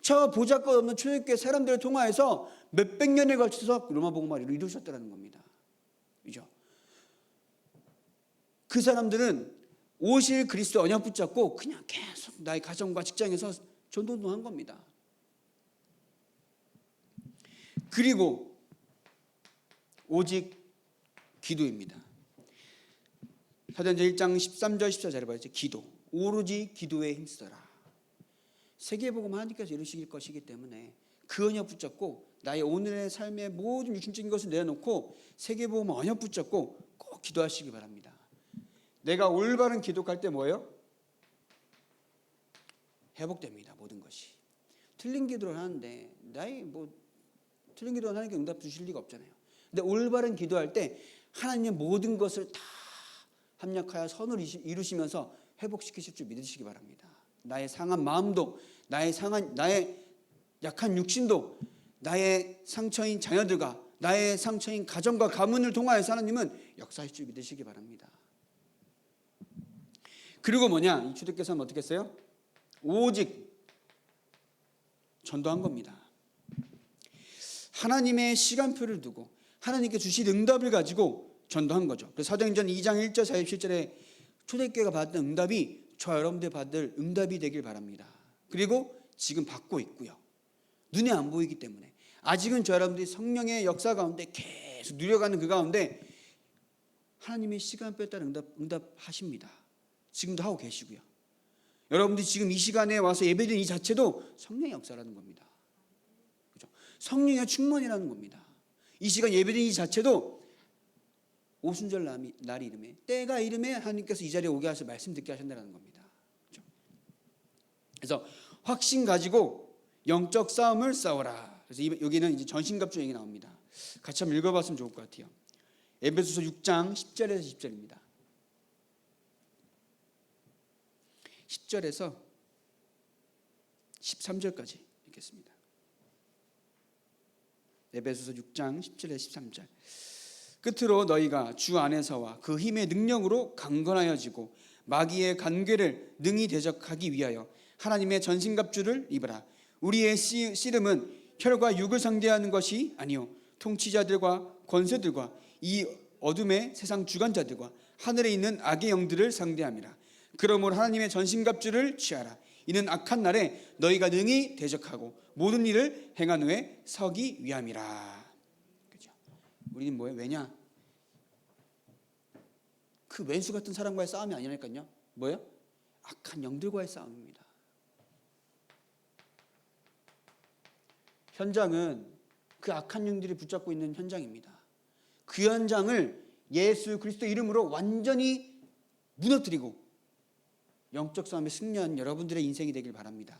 저 보잘것없는 초대교회 사람들을 통하여서 몇백 년에 걸쳐서 로마 복음화를 이루셨다는 겁니다. 그죠? 그 사람들은 오실 그리스도 언약 붙잡고 그냥 계속 나의 가정과 직장에서 전도한 겁니다. 그리고 오직 기도입니다. 사도행전 1장 13절 14절에 봐야죠. 기도. 오로지 기도에 힘쓰라. 세계복음 하나님께서 이루실 것이기 때문에 그 언약 붙잡고 나의 오늘의 삶의 모든 육신적인 것을 내려놓고 세계복음 언약 붙잡고 꼭 기도하시기 바랍니다. 내가 올바른 기도할 때 뭐예요? 회복됩니다. 모든 것이. 틀린 기도를 하는데 틀린 기도는 하나님께 응답 주실 리가 없잖아요. 근데 올바른 기도할 때 하나님의 모든 것을 다 합력하여 선을 이루시면서 회복시키실 줄 믿으시기 바랍니다. 나의 상한 마음도, 나의 약한 육신도, 나의 상처인 자녀들과 나의 상처인 가정과 가문을 통하여서 하나님은 역사하실 줄 믿으시기 바랍니다. 그리고 이 초대교회는 어떻게 했어요? 오직 전도한 겁니다. 하나님의 시간표를 두고 하나님께 주실 응답을 가지고 전도한 거죠. 그래서 사도행전 2장 1절 47절에 초대교회가 받았던 응답이 저와 여러분들 받을 응답이 되길 바랍니다. 그리고 지금 받고 있고요. 눈에 안 보이기 때문에 아직은 저와 여러분들이 성령의 역사 가운데 계속 누려가는 그 가운데 하나님의 시간표에 따른 응답하십니다. 지금도 하고 계시고요. 여러분들이 지금 이 시간에 와서 예배드리는 이 자체도 성령의 역사라는 겁니다. 그렇죠? 성령의 충만이라는 겁니다. 이 시간 예배드리는 이 자체도 오순절 날이 이름에 때가 이름에 하나님께서 이 자리에 오게 하셔서 말씀 듣게 하신다는 겁니다. 그렇죠? 그래서 확신 가지고 영적 싸움을 싸워라. 그래서 여기는 이제 전신갑주 얘기 나옵니다. 같이 한번 읽어봤으면 좋을 것 같아요. 에베소서 6장 10절에서 10절입니다. 10절에서 13절까지 읽겠습니다. 에베소서 6장 10절에서 13절. 끝으로 너희가 주 안에서와 그 힘의 능력으로 강건하여지고 마귀의 간궤를 능히 대적하기 위하여 하나님의 전신갑주를 입으라. 우리의 씨름은 혈과 육을 상대하는 것이 아니요 통치자들과 권세들과 이 어둠의 세상 주관자들과 하늘에 있는 악의 영들을 상대함이라. 그러므로 하나님의 전신갑주를 취하라. 이는 악한 날에 너희가 능히 대적하고 모든 일을 행한 후에 서기 위함이라. 그렇죠? 우리는 뭐예요? 왜냐? 그 왼수 같은 사람과의 싸움이 아니라니까요. 뭐예요? 악한 영들과의 싸움입니다. 현장은 그 악한 영들이 붙잡고 있는 현장입니다. 그 현장을 예수 그리스도 이름으로 완전히 무너뜨리고 영적 싸움에 승리한 여러분들의 인생이 되길 바랍니다.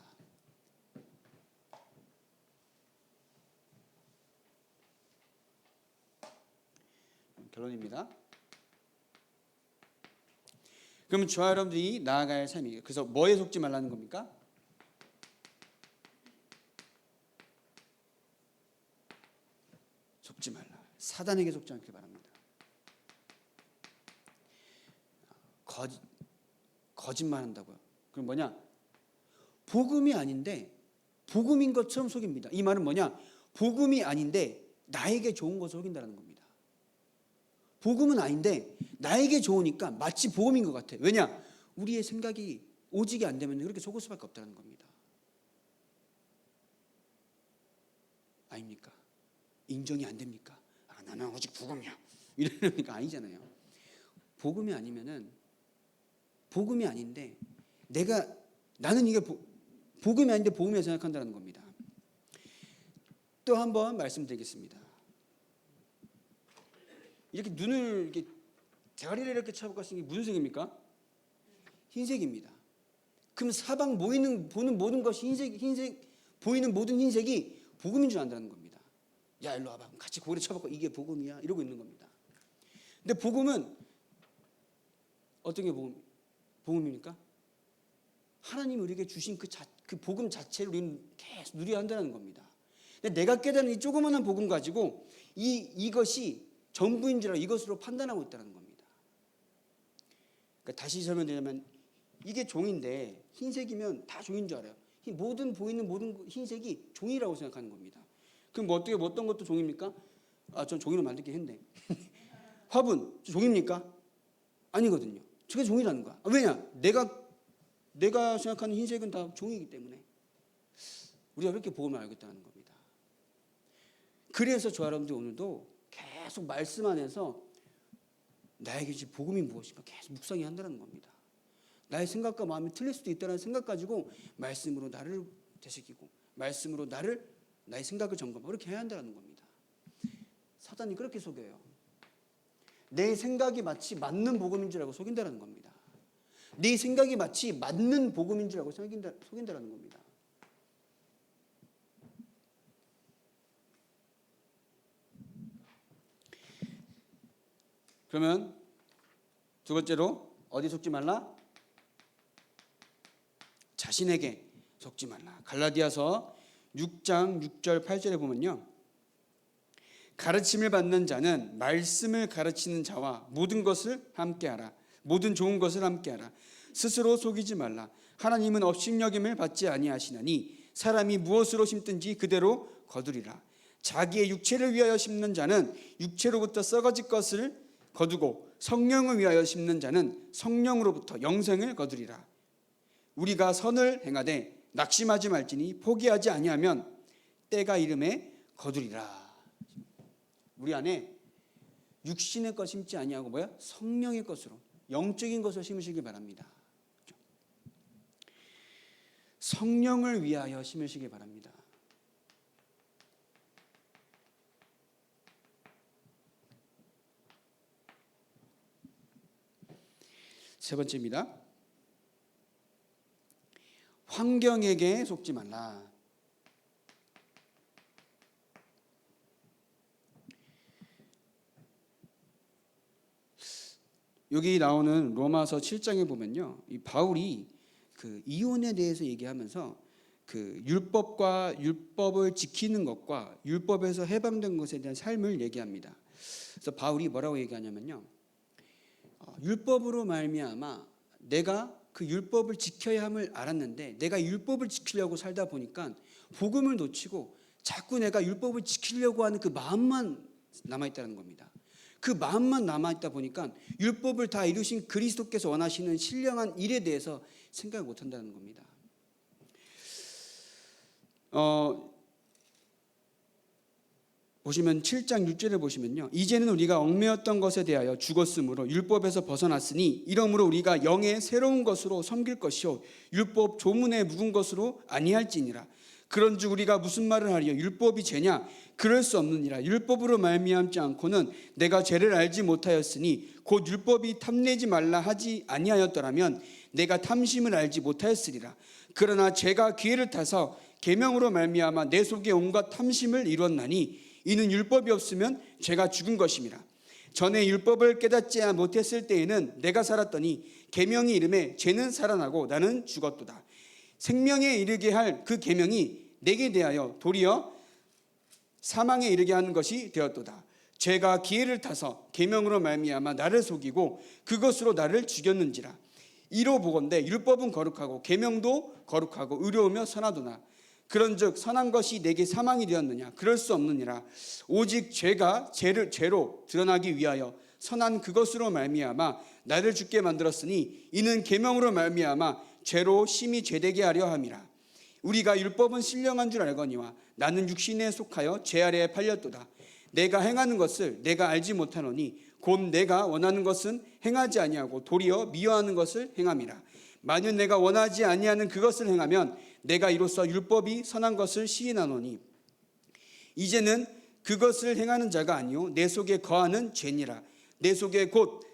결론입니다. 그러면 저와 여러분들이 나아갈 삶이 그래서 뭐에 속지 말라는 겁니까? 속지 말라. 사단에게 속지 않길 바랍니다. 거짓말한다고요. 그럼 뭐냐? 복음이 아닌데 복음인 것처럼 속입니다. 이 말은 뭐냐? 복음이 아닌데 나에게 좋은 것을 속인다는 겁니다. 복음은 아닌데 나에게 좋으니까 마치 복음인 것 같아. 왜냐? 우리의 생각이 오직이 안 되면 그렇게 속을 수밖에 없다는 겁니다. 아닙니까? 인정이 안 됩니까? 나는 오직 복음이야. 이러니까 아니잖아요. 복음이 아니면은 복음이 아닌데 나는 이게 복음이 아닌데 복음이라 생각한다는 겁니다. 또 한 번 말씀드리겠습니다. 이렇게 눈을 이렇게 대가리를 이렇게 쳐박고 있는 게 무슨 색입니까? 흰색입니다. 그럼 사방 보이는 모든 것이 흰색 보이는 모든 흰색이 복음인 줄 안다는 겁니다. 야 일로 와봐. 같이 고개를 쳐박고 이게 복음이야 이러고 있는 겁니다. 근데 복음은 어떤 게 복음입니까? 하나님이 우리에게 주신 그 복음 자체를 우리는 계속 누려야 한다는 겁니다. 근데 내가 깨달은 이 조그마한 복음 가지고 이것이 전부인 줄 알고 이것으로 판단하고 있다는 겁니다. 그러니까 다시 설명드리자면 이게 종인데 흰색이면 다 종인 줄 알아요. 모든 보이는 모든 흰색이 종이라고 생각하는 겁니다. 그럼 뭐 어떻게 어떤 것도 종입니까? 전 종이로 만들긴 했네. 화분 종입니까? 아니거든요. 저게 종이라는 거야. 왜냐? 내가 생각하는 흰색은 다 종이기 때문에 우리가 그렇게 복음을 알겠다는 겁니다. 그래서 저 여러분들 오늘도 계속 말씀 안에서 나에게 지금 복음이 무엇인가 계속 묵상해야 한다는 겁니다. 나의 생각과 마음이 틀릴 수도 있다는 생각 가지고 말씀으로 나를 되새기고 말씀으로 나의 생각을 점검하고 그렇게 해야 한다는 겁니다. 사단이 그렇게 속여요. 내 생각이 마치 맞는 복음인 줄 알고 속인다는 겁니다. 내 생각이 마치 맞는 복음인 줄 알고 속인다는 겁니다. 그러면 두 번째로 어디 속지 말라? 자신에게 속지 말라. 갈라디아서 6장 6절 8절에 보면요. 가르침을 받는 자는 말씀을 가르치는 자와 모든 것을 함께하라. 모든 좋은 것을 함께하라. 스스로 속이지 말라. 하나님은 업신여김을 받지 아니하시나니 사람이 무엇으로 심든지 그대로 거두리라. 자기의 육체를 위하여 심는 자는 육체로부터 썩어질 것을 거두고 성령을 위하여 심는 자는 성령으로부터 영생을 거두리라. 우리가 선을 행하되 낙심하지 말지니 포기하지 아니하면 때가 이름에 거두리라. 우리 안에 육신의 것 심지 아니하고 뭐야? 성령의 것으로 영적인 것을 심으시기 바랍니다. 성령을 위하여 심으시기 바랍니다. 세 번째입니다. 환경에게 속지 말라. 여기 나오는 로마서 7장에 보면요, 이 바울이 그 이혼에 대해서 얘기하면서 그 율법을 지키는 것과 율법에서 해방된 것에 대한 삶을 얘기합니다. 그래서 바울이 뭐라고 얘기하냐면요, 율법으로 말미암아 내가 그 율법을 지켜야 함을 알았는데 내가 율법을 지키려고 살다 보니까 복음을 놓치고 자꾸 내가 율법을 지키려고 하는 그 마음만 남아있다는 겁니다. 그 마음만 남아있다 보니까 율법을 다 이루신 그리스도께서 원하시는 신령한 일에 대해서 생각을 못한다는 겁니다. 보시면 7장 6절에 보시면요, 이제는 우리가 얽매였던 것에 대하여 죽었으므로 율법에서 벗어났으니 이러므로 우리가 영의 새로운 것으로 섬길 것이요 율법 조문에 묵은 것으로 아니할지니라. 그런즉 우리가 무슨 말을 하리요? 율법이 죄냐? 그럴 수 없느니라. 율법으로 말미암지 않고는 내가 죄를 알지 못하였으니 곧 율법이 탐내지 말라 하지 아니하였더라면 내가 탐심을 알지 못하였으리라. 그러나 죄가 기회를 타서 계명으로 말미암아 내 속에 온갖 탐심을 이뤘나니 이는 율법이 없으면 죄가 죽은 것임이라. 전에 율법을 깨닫지 못했을 때에는 내가 살았더니 계명이 이름에 죄는 살아나고 나는 죽었도다. 생명에 이르게 할 그 계명이 내게 대하여 도리어 사망에 이르게 하는 것이 되었도다. 죄가 기회를 타서 계명으로 말미암아 나를 속이고 그것으로 나를 죽였는지라. 이로 보건대 율법은 거룩하고 계명도 거룩하고 의로우며 선하도나 그런즉 선한 것이 내게 사망이 되었느냐? 그럴 수 없느니라. 오직 죄가 죄로 드러나기 위하여 선한 그것으로 말미암아 나를 죽게 만들었으니 이는 계명으로 말미암아 죄로 심히 죄되게 하려 함이라. 우리가 율법은 신령한 줄 알거니와 나는 육신에 속하여 죄 아래에 팔렸도다. 내가 행하는 것을 내가 알지 못하노니 곧 내가 원하는 것은 행하지 아니하고 도리어 미워하는 것을 행함이라. 만일 내가 원하지 아니하는 그것을 행하면 내가 이로써 율법이 선한 것을 시인하노니 이제는 그것을 행하는 자가 아니요 내 속에 거하는 죄니라. 내 속 곧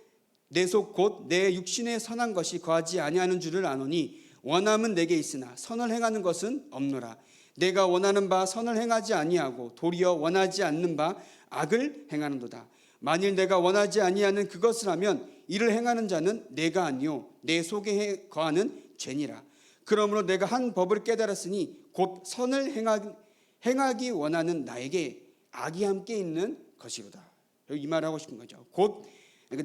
내 육신에 선한 것이 거하지 아니하는 줄을 아노니 원함은 내게 있으나 선을 행하는 것은 없노라. 내가 원하는 바 선을 행하지 아니하고 도리어 원하지 않는 바 악을 행하는도다. 만일 내가 원하지 아니하는 그것을 하면 이를 행하는 자는 내가 아니요 내 속에 거하는 죄니라. 그러므로 내가 한 법을 깨달았으니 곧 선을 행하기 원하는 나에게 악이 함께 있는 것이로다. 이 말을 하고 싶은 거죠. 곧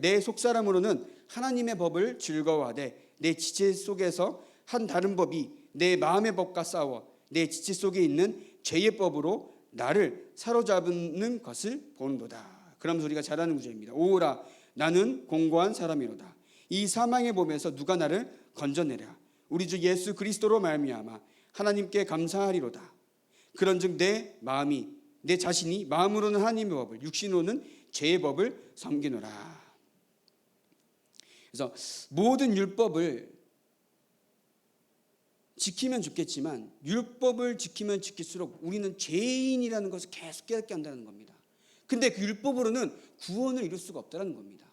내 속사람으로는 하나님의 법을 즐거워하되 내 지체 속에서 한 다른 법이 내 마음의 법과 싸워 내 지체 속에 있는 죄의 법으로 나를 사로잡는 것을 보는도다. 그러면서 우리가 잘 아는 구절입니다. 오라 나는 공고한 사람이로다. 이 사망의 몸에서 누가 나를 건져내랴. 우리 주 예수 그리스도로 말미암아 하나님께 감사하리로다. 그런즉 내 자신이 마음으로는 하나님의 법을 육신으로는 죄의 법을 섬기노라. 그래서 모든 율법을 지키면 좋겠지만 율법을 지키면 지킬수록 우리는 죄인이라는 것을 계속 깨닫게 한다는 겁니다. 근데 그 율법으로는 구원을 이룰 수가 없다는 겁니다.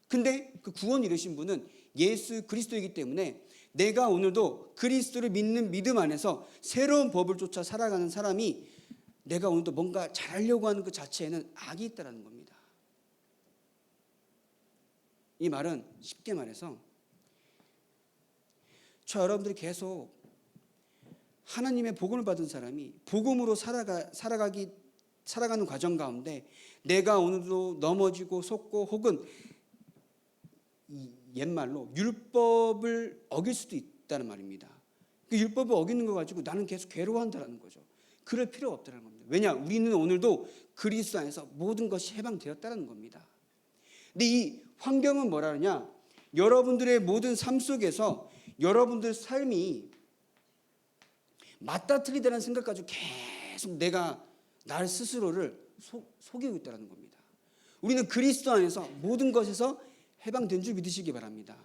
근데 그 구원을 이루신 분은 예수 그리스도이기 때문에 내가 오늘도 그리스도를 믿는 믿음 안에서 새로운 법을 쫓아 살아가는 사람이 내가 오늘도 뭔가 잘하려고 하는 그 자체에는 악이 있다는 겁니다. 이 말은 쉽게 말해서 여러분들이 계속 하나님의 복음을 받은 사람이 복음으로 살아가는 과정 가운데 내가 오늘도 넘어지고 속고 혹은 옛말로 율법을 어길 수도 있다는 말입니다. 그 율법을 어기는 거 가지고 나는 계속 괴로워한다는 거죠. 그럴 필요가 없다는 겁니다. 왜냐? 우리는 오늘도 그리스도 안에서 모든 것이 해방되었다는 겁니다. 근데 이 환경은 뭐라 하냐? 여러분들의 모든 삶 속에서 여러분들 삶이 맞다 틀리다는 생각 가지고 계속 내가 날 스스로를 속이고 있다는 겁니다. 우리는 그리스도 안에서 모든 것에서 해방된 줄 믿으시기 바랍니다.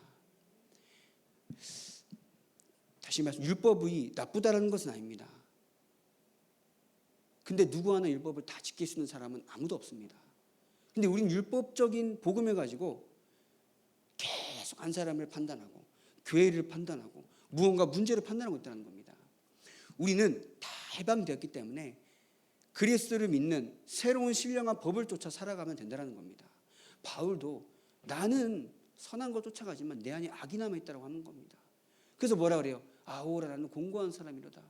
다시 말씀, 율법이 나쁘다는 것은 아닙니다. 근데 누구 하나 율법을 다 지킬 수 있는 사람은 아무도 없습니다. 근데 우리는 율법적인 복음을 가지고 계속 한 사람을 판단하고 교회를 판단하고 무언가 문제를 판단하고 있다는 겁니다. 우리는 다 해방되었기 때문에 그리스도를 믿는 새로운 신령한 법을 쫓아 살아가면 된다는 겁니다. 바울도 나는 선한 걸 쫓아가지만 내 안에 악이 남아있다고 하는 겁니다. 그래서 뭐라 그래요? 오라 나는 공고한 사람이로다.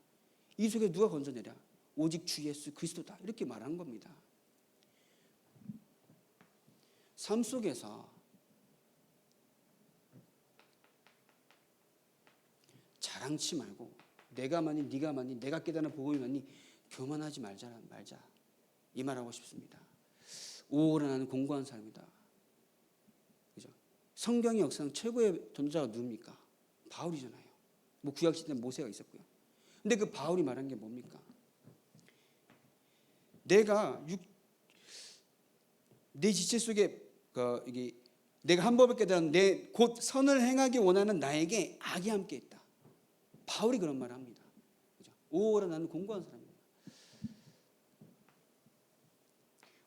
이 속에 누가 건져내랴? 오직 주 예수 그리스도다. 이렇게 말한 겁니다. 삶 속에서 자랑치 말고 내가 많니 네가 많니 내가 깨닫는 복음이 많니 교만하지 말자. 이 말하고 싶습니다. 오라 나는 공고한 사람이다. 그죠? 성경의 역사상 최고의 전도자가 누굽니까? 바울이잖아요. 뭐 구약 시대 모세가 있었고요. 근데 그 바울이 말한 게 뭡니까? 내가 내 지체 속에 이게 내가 한 법을 깨달은 내 곧 선을 행하기 원하는 나에게 악이 함께 있다. 바울이 그런 말을 합니다. 그죠? 오라 나는 공고한 사람이다.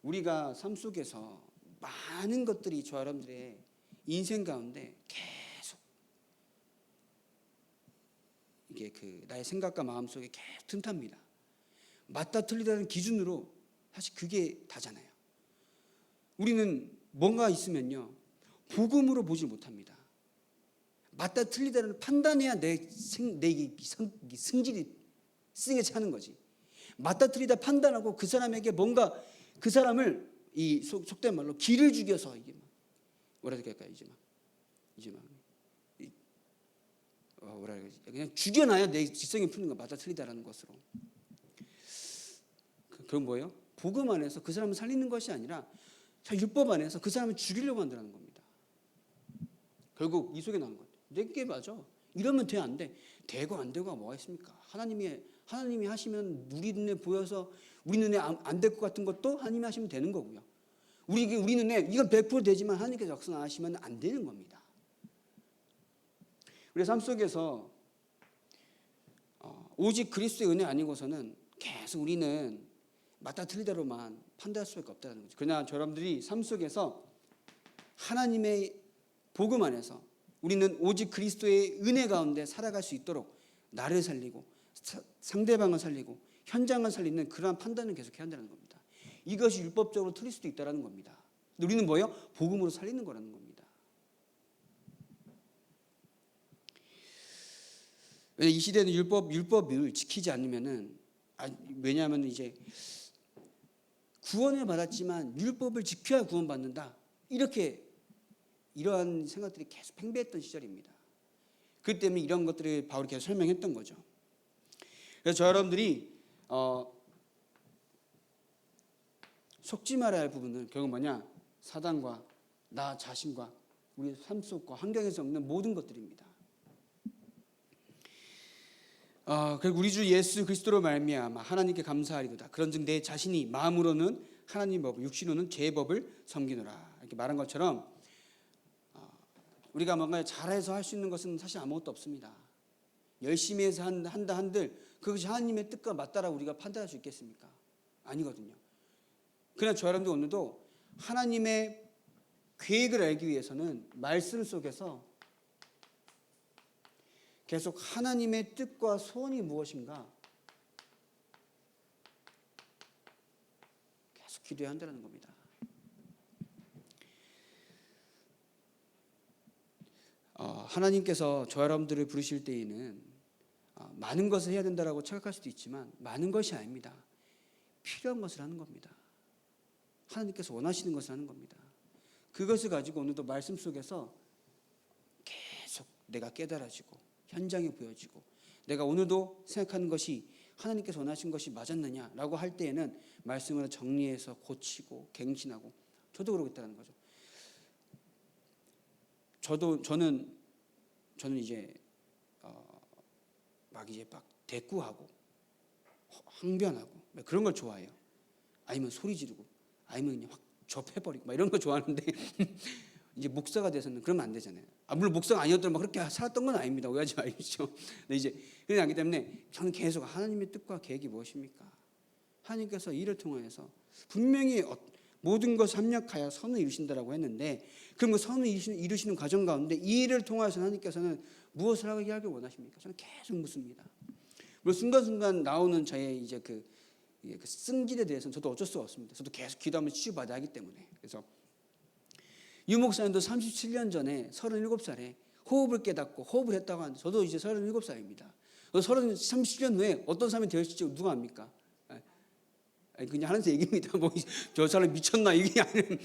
우리가 삶 속에서 많은 것들이 저 여러분들의 인생 가운데 계속 이게 나의 생각과 마음 속에 계속 틈탑니다. 맞다 틀리다는 기준으로 사실 그게 다잖아요. 우리는 뭔가 있으면요 복음으로 보지 못합니다. 맞다 틀리다를 판단해야 내 승질이 승에 차는 거지. 맞다 틀리다 판단하고 그 사람에게 뭔가 그 사람을 이 속된 말로 기를 죽여서 이게 뭐라 그럴까요? 이제 막 뭐라 그러지? 그냥 죽여놔야 내 지성이 푸는 거 맞다 틀리다라는 것으로. 그건 뭐예요? 복음 안에서 그 사람을 살리는 것이 아니라 율법 안에서 그 사람을 죽이려고 한다는 겁니다. 결국 이 속에 나온 것. 내게 맞아. 이러면 돼 안 돼? 되고 안 되고가 뭐가 있습니까? 하나님이 하시면 우리 눈에 보여서 우리 눈에 안 될 것 같은 것도 하나님이 하시면 되는 거고요. 우리 눈에 이건 100% 되지만 하나님께서 역사하시면 안 되는 겁니다. 우리 삶 속에서 오직 그리스도의 은혜 아니고서는 계속 우리는 맞다 틀리다로만 판단할 수밖에 없다는 거죠. 그러나 여러분들이 삶 속에서 하나님의 복음 안에서 우리는 오직 그리스도의 은혜 가운데 살아갈 수 있도록 나를 살리고 상대방을 살리고 현장을 살리는 그러한 판단을 계속해야 한다는 겁니다. 이것이 율법적으로 틀릴 수도 있다는 겁니다. 우리는 뭐예요? 복음으로 살리는 거라는 겁니다. 이 시대는 율법을 지키지 않으면은 왜냐하면 이제 구원을 받았지만 율법을 지켜야 구원받는다. 이러한 생각들이 계속 팽배했던 시절입니다. 그 때문에 이런 것들을 바울이 계속 설명했던 거죠. 그래서 저 여러분들이 속지 말아야 할 부분은 결국 뭐냐? 사단과 나 자신과 우리 삶 속과 환경에서 없는 모든 것들입니다. 그리고 우리 주 예수 그리스도로 말미암아 하나님께 감사하리로다. 그런즉 내 자신이 마음으로는 하나님 법을, 육신으로는 죄의 법을 섬기노라. 이렇게 말한 것처럼 우리가 뭔가 잘해서 할 수 있는 것은 사실 아무것도 없습니다. 열심히 해서 한다 한들 그것이 하나님의 뜻과 맞다라고 우리가 판단할 수 있겠습니까? 아니거든요. 그러나 저 여러분들 오늘도 하나님의 계획을 알기 위해서는 말씀 속에서 계속 하나님의 뜻과 소원이 무엇인가 계속 기도해야 한다는 겁니다. 하나님께서 저 여러분들을 부르실 때에는 많은 것을 해야 된다고 생각할 수도 있지만 많은 것이 아닙니다. 필요한 것을 하는 겁니다. 하나님께서 원하시는 것을 하는 겁니다. 그것을 가지고 오늘도 말씀 속에서 계속 내가 깨달아지고 현장에 보여지고 내가 오늘도 생각하는 것이 하나님께서 원하신 것이 맞았느냐라고 할 때에는 말씀으로 정리해서 고치고 갱신하고 저도 그러고 있다는 거죠. 저는 이제 막 대꾸하고 항변하고 그런 걸 좋아해요. 아니면 소리 지르고 아니면 그냥 확 접해버리고 막 이런 거 좋아하는데 이제 목사가 돼서는 그러면 안 되잖아요. 물론 목사가 아니었더라면 그렇게 살았던 건 아닙니다. 오해하지 마십시오. 근데 이제 그러지 않기 때문에 저는 계속 하나님의 뜻과 계획이 무엇입니까? 하나님께서 이를 통하여서 분명히 모든 것을 합력하여 선을 이루신다라고 했는데 그럼 그 선을 이루시는 과정 가운데 이 일을 통해서 하나님께서는 무엇을 하기 원하십니까? 저는 계속 묻습니다. 물론 순간순간 나오는 저의 이제 그 승질에 대해서는 저도 어쩔 수가 없습니다. 저도 계속 기도하면서 치유받아야 하기 때문에. 그래서 유 목사님도 37년 전에 37살에 호흡을 깨닫고 호흡을 했다고 하는데 저도 이제 37살입니다. 37년 후에 어떤 사람이 되었을지 누가 압니까? 그냥 하는 얘기입니다. 뭐 저 사람 미쳤나 이게 아니면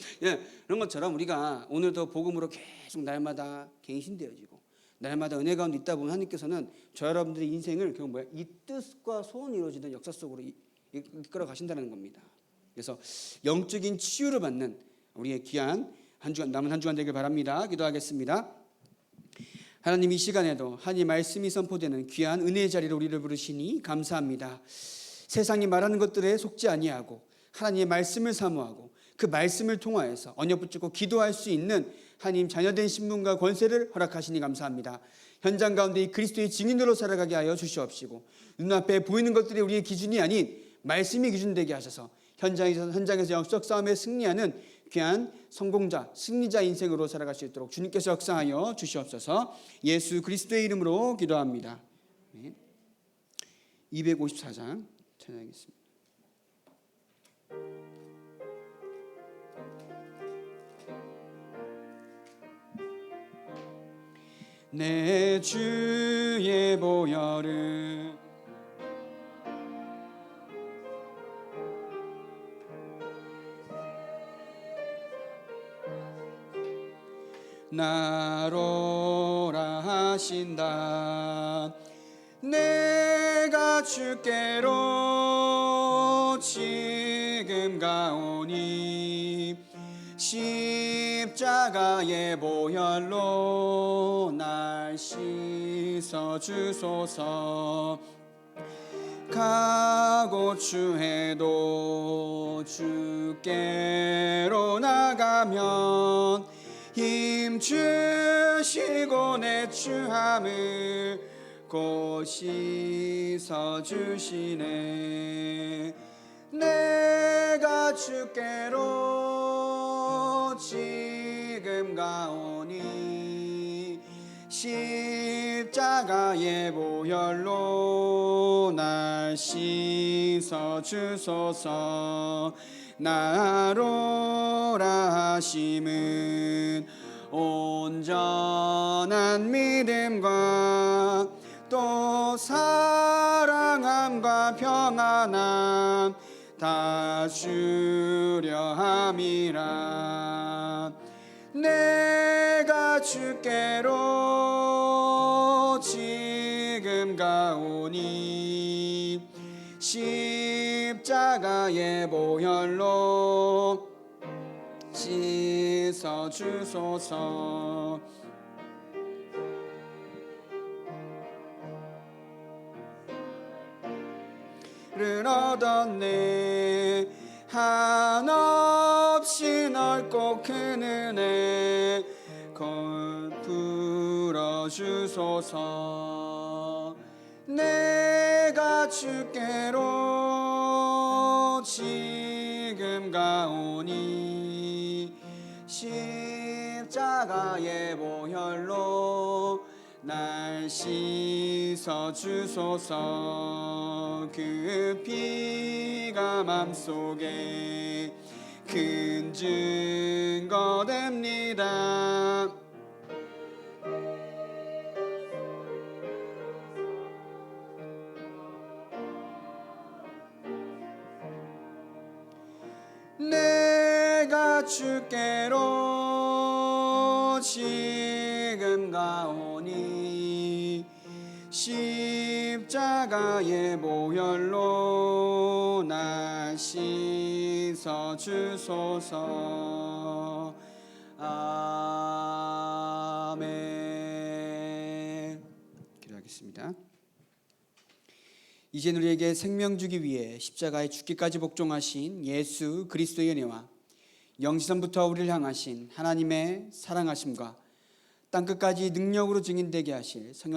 그런 것처럼 우리가 오늘도 복음으로 계속 날마다 갱신되어지고 날마다 은혜 가운데 있다 보면 하나님께서는 저 여러분들의 인생을 결국 이 뜻과 소원이 이루어지는 역사 속으로 이끌어 가신다는 겁니다. 그래서 영적인 치유를 받는 우리의 귀한 남은 한 주간 되길 바랍니다. 기도하겠습니다. 하나님 이 시간에도 하나님 말씀이 선포되는 귀한 은혜의 자리로 우리를 부르시니 감사합니다. 세상이 말하는 것들에 속지 아니하고 하나님의 말씀을 사모하고 그 말씀을 통하여서 언약 붙잡고 기도할 수 있는 하나님 자녀된 신분과 권세를 허락하시니 감사합니다. 현장 가운데 이 그리스도의 증인으로 살아가게 하여 주시옵시고 눈앞에 보이는 것들이 우리의 기준이 아닌 말씀이 기준되게 하셔서 현장에서 영적 싸움에 승리하는 귀한 성공자, 승리자 인생으로 살아갈 수 있도록 주님께서 역사하여 주시옵소서. 예수 그리스도의 이름으로 기도합니다. 254장 찬양하겠습니다. 내 주의 보혈은 나로라 하신다. 내가 주께로 지금 가오니 십자가의 보혈로 날 씻어 주소서. 가고 추해도 주께로 나가면 힘 주시고 내 추함을 곧 씻어 주시네. 내가 주께로 지금 가오니 십자가의 보혈로 날 씻어 주소서. 나로라 하심은 온전한 믿음과 또 사랑함과 평안함 다 주려 함이라. 내가 주께로 가오니 십자가의 보혈로 씻어 주소서. 를 얻었네. 한없이 넓고 큰 은혜 베풀어 주소서. 내가 주께로 지금 가오니 십자가의 보혈로 날 씻어 주소서. 그 피가 맘속에 큰 증거 됩니다. 내가 주께로 지금 가오니 십자가의 보혈로 날 씻어 주소서. 아멘. 기도하겠습니다. 이제 우리에게 생명 주기 위해 십자가에 죽기까지 복종하신 예수 그리스도의 은혜와 영시전부터 우리를 향하신 하나님의 사랑하심과 땅끝까지 능력으로 증인되게 하실 성령